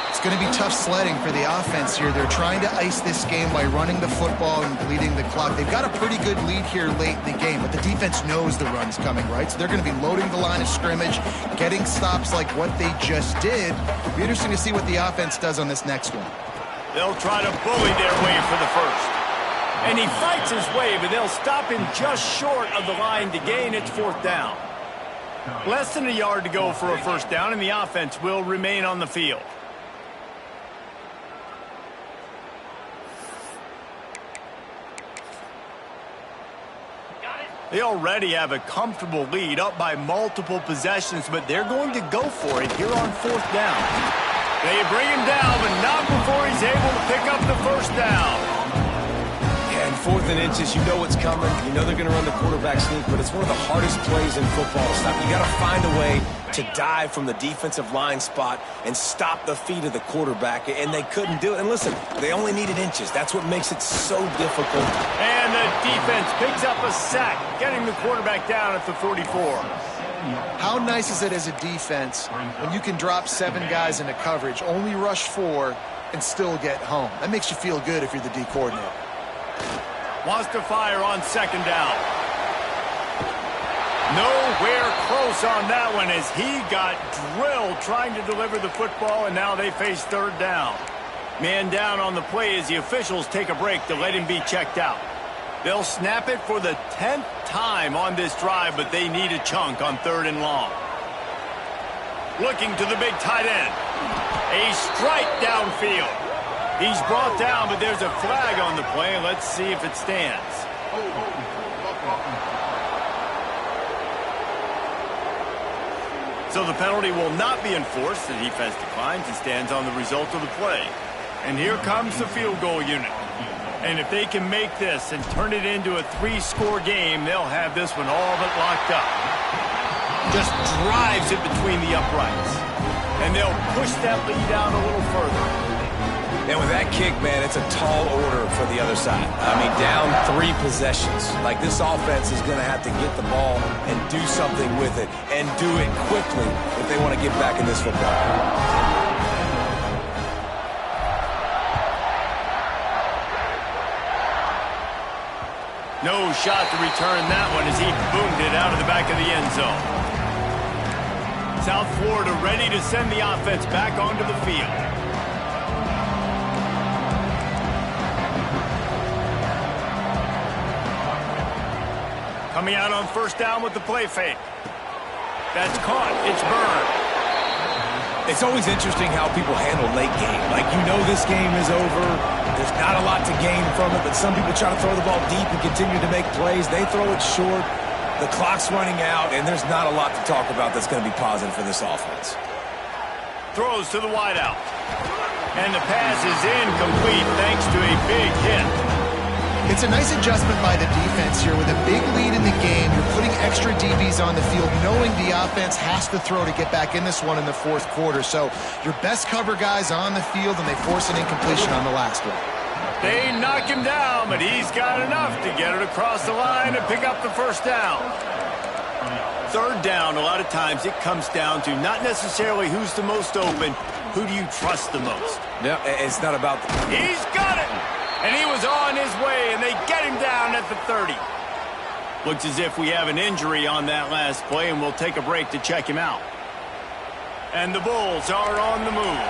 It's going to be tough sledding for the offense here. They're trying to ice this game by running the football and bleeding the clock. They've got a pretty good lead here late in the game, but the defense knows the run's coming, right? So they're going to be loading the line of scrimmage, getting stops like what they just did. It'll be interesting to see what the offense does on this next one. They'll try to bully their way for the first. And he fights his way, but they'll stop him just short of the line to gain. It's fourth down. Less than a yard to go for a first down, and the offense will remain on the field. They already have a comfortable lead, up by multiple possessions, but they're going to go for it here on fourth down. They bring him down, but not before he's able to pick up the first down. And 4th and inches, you know what's coming. You know they're going to run the quarterback sneak, but it's one of the hardest plays in football to stop. You got to find a way to dive from the defensive line spot and stop the feet of the quarterback, and they couldn't do it. And listen, they only needed inches. That's what makes it so difficult. And the defense picks up a sack, getting the quarterback down at the 44. How nice is it as a defense when you can drop 7 guys into coverage, only rush 4, and still get home? That makes you feel good if you're the D coordinator. Wants to fire on second down. Nowhere close on that one as he got drilled trying to deliver the football, and now they face third down. Man down on the play as the officials take a break to let him be checked out. They'll snap it for the 10th time on this drive, but they need a chunk on 3rd and long. Looking to the big tight end. A strike downfield. He's brought down, but there's a flag on the play. Let's see if it stands. So the penalty will not be enforced. The defense declines and stands on the result of the play. And here comes the field goal unit. And if they can make this and turn it into a 3-score game, they'll have this one all but locked up. Just drives it between the uprights. And they'll push that lead out a little further. And with that kick, man, it's a tall order for the other side. I mean, down 3 possessions. Like, this offense is going to have to get the ball and do something with it, and do it quickly if they want to get back in this football. No shot to return that one as he boomed it out of the back of the end zone. South Florida ready to send the offense back onto the field. Coming out on first down with the play fake. That's caught. It's Byrne. It's always interesting how people handle late game. Like, you know this game is over. There's not a lot to gain from it, but some people try to throw the ball deep and continue to make plays. They throw it short. The clock's running out, and there's not a lot to talk about that's going to be positive for this offense. Throws to the wideout. And the pass is incomplete thanks to a big hit. It's a nice adjustment by the defense here. With a big lead in the game, you're putting extra DBs on the field, knowing the offense has to throw to get back in this one in the fourth quarter. So your best cover guys on the field, and they force an incompletion on the last one. They knock him down, but he's got enough to get it across the line and pick up the first down. Third down, a lot of times it comes down to not necessarily who's the most open, who do you trust the most? Yeah, it's not about He's got it! And he was on his way, and they get him down at the 30. Looks as if we have an injury on that last play, and we'll take a break to check him out. And the Bulls are on the move.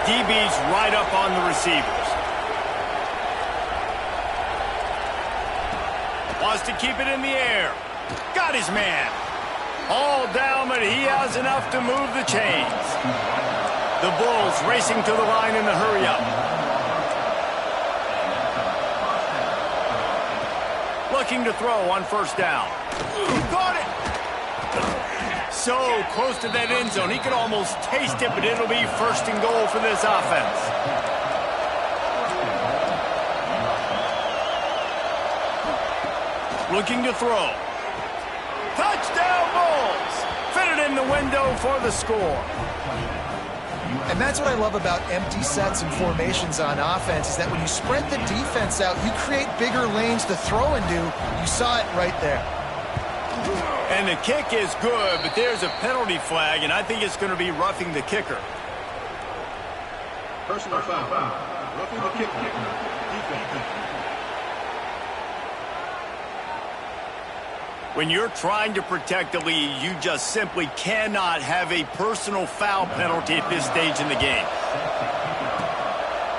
DB's right up on the receivers. Wants to keep it in the air. Got his man. All down, but he has enough to move the chains. The Bulls racing to the line in the hurry-up. Looking to throw on first down. Got it! So close to that end zone. He could almost taste it, but it'll be first and goal for this offense. Looking to throw. Touchdown Bulls! Fitted in the window for the score. And that's what I love about empty sets and formations on offense, is that when you spread the defense out, you create bigger lanes to throw into. You saw it right there. And the kick is good, but there's a penalty flag, and I think it's going to be roughing the kicker. Personal foul. Roughing the kicker. Defense. When you're trying to protect the lead, you just simply cannot have a personal foul penalty at this stage in the game.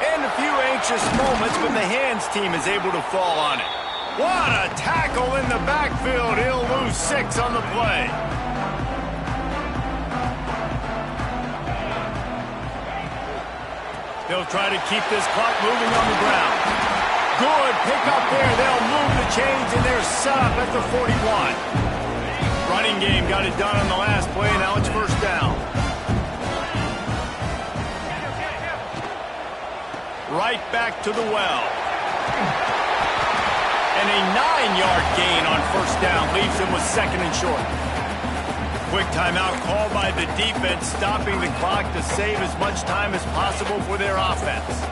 And a few anxious moments, but the hands team is able to fall on it. What a tackle in the backfield. He'll lose 6 on the play. They'll try to keep this clock moving on the ground. Good pick up there. They'll move the chains, and they're set up at the 41. Running game got it done on the last play. Now it's first down. Right back to the well. And a 9-yard gain on first down leaves them with second and short. Quick timeout called by the defense, stopping the clock to save as much time as possible for their offense.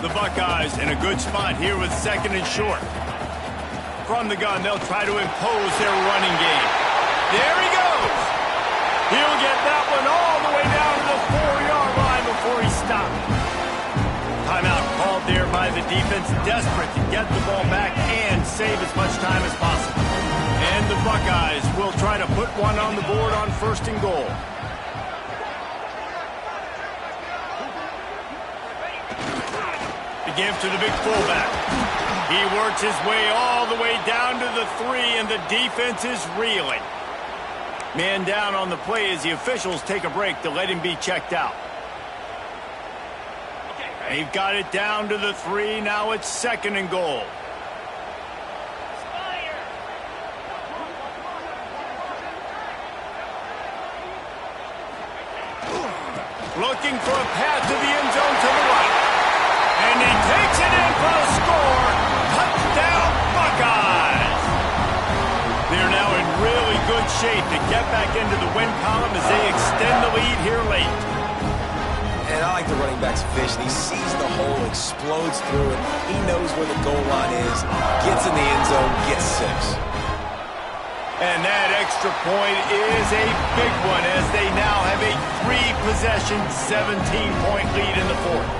The Buckeyes in a good spot here with second and short. From the gun, they'll try to impose their running game. There he goes. He'll get that one all the way down to the 4-yard line before he stopped. Timeout called there by the defense, desperate to get the ball back and save as much time as possible. And the Buckeyes will try to put one on the board on first and goal. Give to the big fullback. He works his way all the way down to the 3, and the defense is reeling. Man down on the play as the officials take a break to let him be checked out. They've got it down to the 3. Now it's second and goal. Looking for a path to the end zone to the right. And he takes it in for the score. Touchdown, Buckeyes. They're now in really good shape to get back into the win column as they extend the lead here late. And I like the running back's vision. He sees the hole, explodes through it. He knows where the goal line is, gets in the end zone, gets 6. And that extra point is a big one as they now have a 3-possession, 17-point lead in the fourth.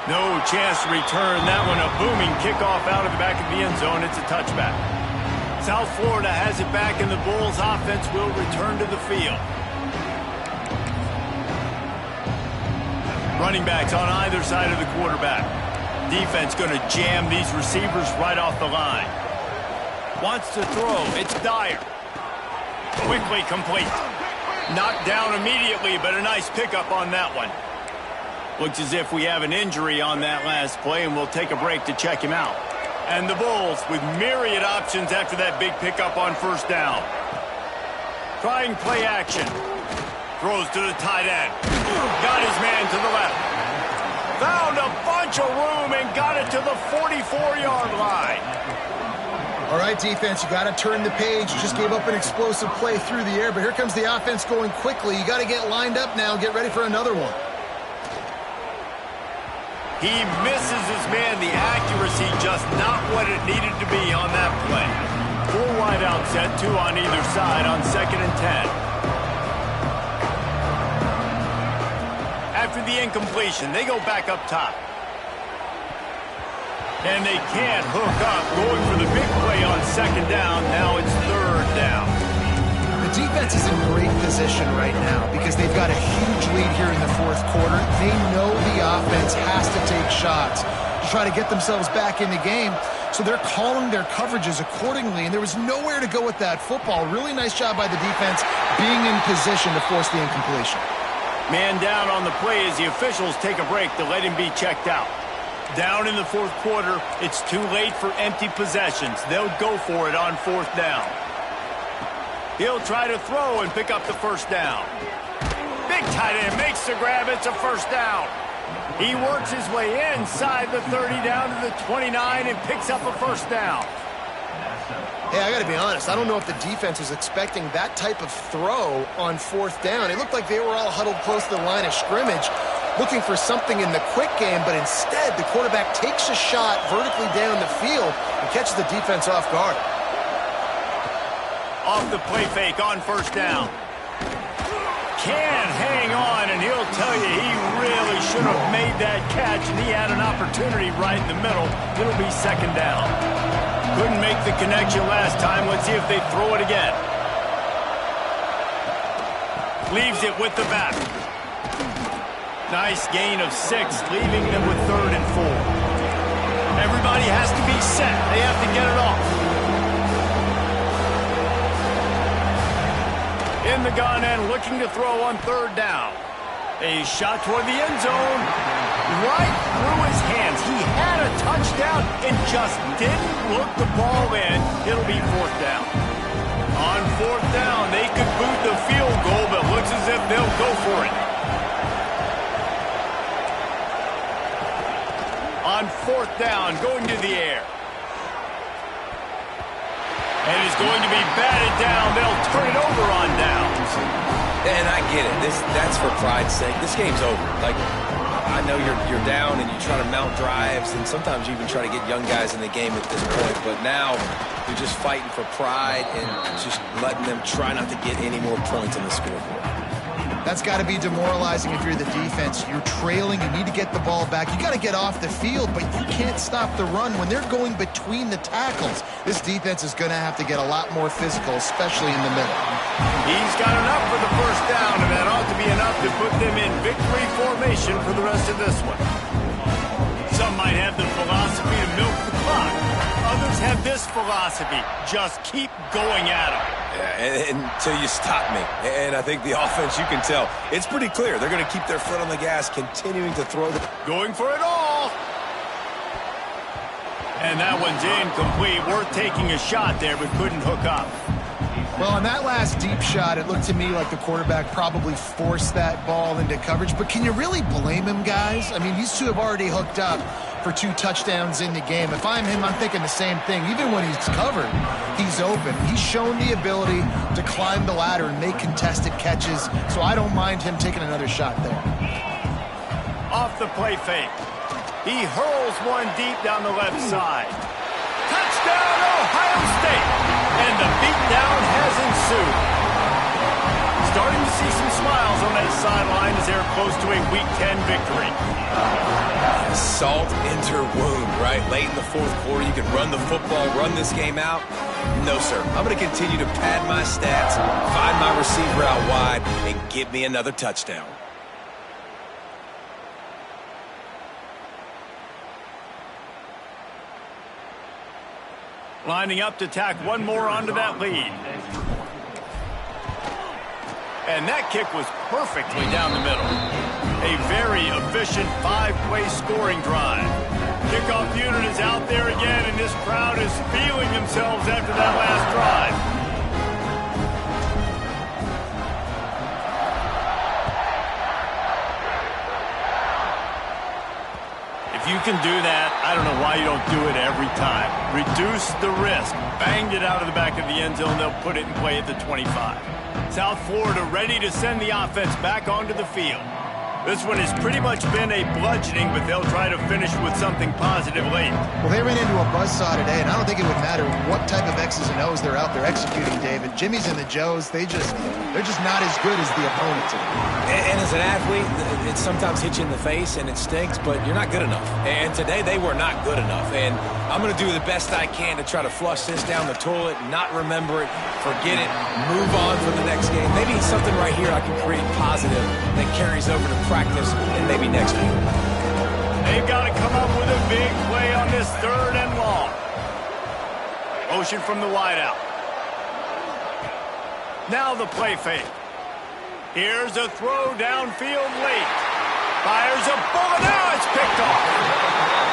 No chance to return that one. A booming kickoff out of the back of the end zone. It's a touchback. South Florida has it back, and the Bulls offense will return to the field. Running backs on either side of the quarterback. Defense going to jam these receivers right off the line. Wants to throw. It's Dyer. Quickly complete. Knocked down immediately, but a nice pickup on that one. Looks as if we have an injury on that last play, and we'll take a break to check him out. And the Bulls with myriad options after that big pickup on first down. Trying play action. Throws to the tight end. Got his man to the left. Found a bunch of room and got it to the 44-yard line. All right, defense, you got to turn the page. You just gave up an explosive play through the air, but here comes the offense going quickly. You got to get lined up now, get ready for another one. He misses his man. The accuracy just not what it needed to be on that play. 4 wide out set, 2 on either side on 2nd and 10. After the incompletion, they go back up top. And they can't hook up, going for the big play on 2nd down. Now it's 3rd down. The defense is in great position right now because they've got a huge lead here in the 4th quarter. They know the offense has to take shots to try to get themselves back in the game. So they're calling their coverages accordingly, and there was nowhere to go with that football. Really nice job by the defense being in position to force the incompletion. Man down on the play as the officials take a break to let him be checked out. Down in the 4th quarter, it's too late for empty possessions. They'll go for it on 4th down. He'll try to throw and pick up the 1st down. Big tight end makes the grab. It's a 1st down. He works his way inside the 30 down to the 29 and picks up a 1st down. Hey, I got to be honest. I don't know if the defense was expecting that type of throw on 4th down. It looked like they were all huddled close to the line of scrimmage, looking for something in the quick game, but instead the quarterback takes a shot vertically down the field and catches the defense off guard. Off the play fake on 1st down. Can't hang on, and he'll tell you he really should have made that catch, and he had an opportunity right in the middle. It'll be 2nd down. Couldn't make the connection last time. Let's see if they throw it again. Leaves it with the back. Nice gain of 6, leaving them with 3rd and 4. Everybody has to be set. They have to get it off. In the gun and looking to throw on 3rd down. A shot toward the end zone. Right through his hands. He had a touchdown and just didn't look the ball in. It'll be 4th down. On 4th down, they could boot the field goal, but looks as if they'll go for it. On 4th down, going to the air. And it's going to be batted down. They'll turn it over on downs. And I get it. That's for pride's sake. This game's over. Like, I know you're down and you try to mount drives, and sometimes you even try to get young guys in the game at this point. But now you're just fighting for pride and just letting them try not to get any more points on the scoreboard. That's got to be demoralizing if you're the defense. You're trailing. You need to get the ball back. You got to get off the field, but you can't stop the run when they're going between the tackles. This defense is going to have to get a lot more physical, especially in the middle. He's got enough for the 1st down, and that ought to be enough to put them in victory formation for the rest of this one. Some might have the philosophy to milk the clock. Others have this philosophy. Just keep going at them. Yeah, until you stop me. And I think the offense, you can tell, it's pretty clear. They're going to keep their foot on the gas, continuing to throw the... Going for it all. And that one's incomplete. Worth taking a shot there, but couldn't hook up. Well, on that last deep shot, it looked to me like the quarterback probably forced that ball into coverage. But can you really blame him, guys? I mean, these two have already hooked up for 2 touchdowns in the game. If I'm him, I'm thinking the same thing. Even when he's covered, he's open. He's shown the ability to climb the ladder and make contested catches, so I don't mind him taking another shot there. Off the play fake. He hurls one deep down the left side. Touchdown, Ohio State! And the beatdown has ensued. Starting to see some smiles on that sideline as they're close to a Week 10 victory. Salt into wound, right? Late in the 4th quarter, you can run the football, run this game out. No, sir. I'm going to continue to pad my stats, find my receiver out wide, and get me another touchdown. Lining up to tack one more onto that lead. And that kick was perfectly down the middle. A very efficient 5-play scoring drive. Kickoff unit is out there again, and this crowd is feeling themselves after that last drive. If you can do that, I don't know why you don't do it every time. Reduce the risk. Banged it out of the back of the end zone. They'll put it in play at the 25. South Florida ready to send the offense back onto the field. This one has pretty much been a bludgeoning, but they'll try to finish with something positive late. Well, they ran into a buzzsaw today, and I don't think it would matter what type of X's and O's they're out there executing, David. Jimmy's and the Joes, they're just not as good as the opponent today. And as an athlete, it sometimes hits you in the face, and it stinks, but you're not good enough. And today, they were not good enough. And I'm going to do the best I can to try to flush this down the toilet, not remember it, forget it, move on for the next game. Maybe something right here I can create positive that carries over to practice and maybe next week. They've got to come up with a big play on this 3rd and long. Motion from the wideout. Now the play fake. Here's a throw downfield late. Fires a bullet. Now it's picked off.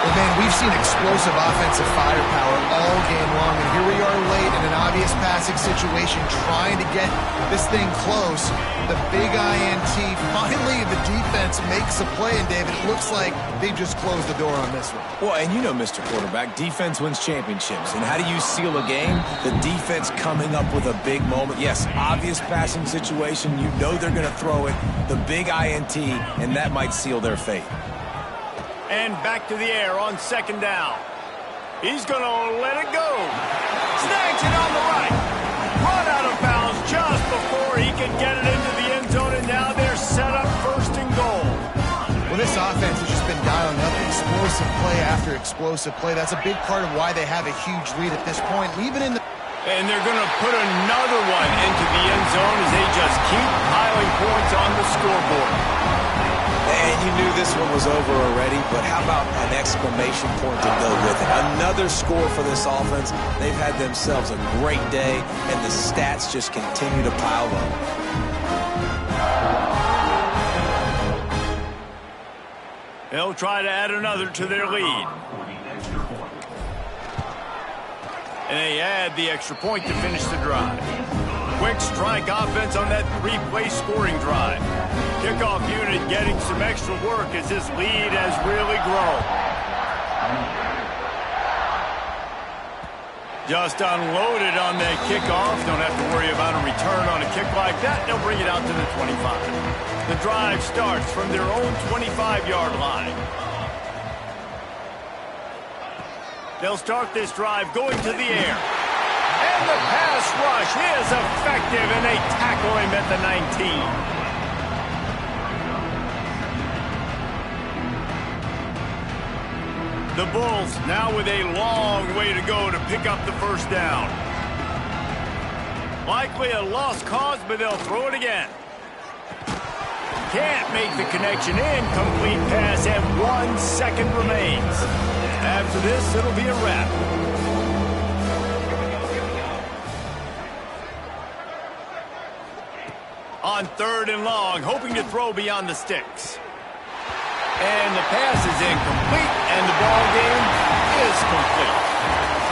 Well, man, we've seen explosive offensive firepower all game long, and here we are late in an obvious passing situation trying to get this thing close. The big INT. Finally, the defense makes a play, and David, it looks like they've just closed the door on this one. Well, and you know, Mr. Quarterback, defense wins championships. And how do you seal a game? The defense coming up with a big moment. Yes, obvious passing situation. You know they're going to throw it. The big INT, and that might seal their fate. And back to the air on 2nd down. He's going to let it go. Snags it on the right. Run out of bounds just before he can get it into the end zone, and now they're set up 1st and goal. Well, this offense has just been dialing up explosive play after explosive play. That's a big part of why they have a huge lead at this point. Even in the... And they're going to put another one into the end zone as they just keep piling points on the scoreboard. And you knew this one was over already, but how about an exclamation point to go with it? Another score for this offense. They've had themselves a great day, and the stats just continue to pile up. They'll try to add another to their lead. And they add the extra point to finish the drive. Quick strike offense on that 3-play scoring drive. Kickoff unit getting some extra work as this lead has really grown. Just unloaded on that kickoff. Don't have to worry about a return on a kick like that. They'll bring it out to the 25. The drive starts from their own 25-yard line. They'll start this drive going to the air. And the pass rush is effective, and they tackle him at the 19. The Bulls now with a long way to go to pick up the 1st down. Likely a lost cause, but they'll throw it again. Can't make the connection. Incomplete pass, and 1 second remains. After this, it'll be a wrap. On 3rd and long, hoping to throw beyond the sticks. And the pass is incomplete, and the ball game is complete.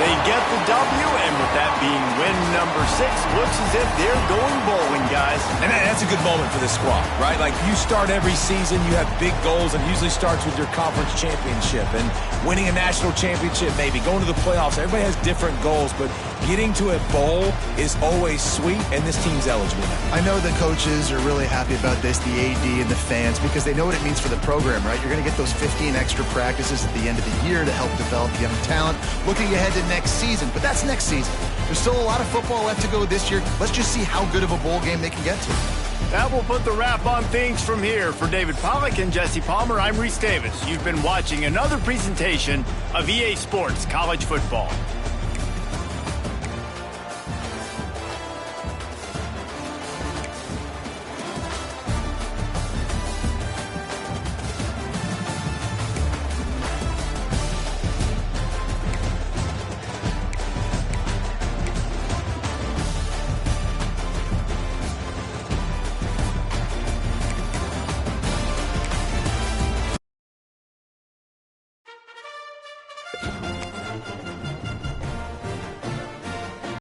They get the W, and with that being win number 6, looks as if they're going bowling, guys. And that's a good moment for this squad, right? Like, you start every season, you have big goals, and usually starts with your conference championship and winning a national championship, maybe going to the playoffs. Everybody has different goals, but getting to a bowl is always sweet, and this team's eligible now. I know the coaches are really happy about this, the AD and the fans, because they know what it means for the program, right? You're going to get those 15 extra practices at the end of the year to help develop young talent. Looking ahead to next season, but that's next season. There's still a lot of football left to go this year. Let's just see how good of a bowl game they can get to. That will put the wrap on things from here. For David Pollack and Jesse Palmer, I'm Reese Davis. You've been watching another presentation of EA Sports College Football.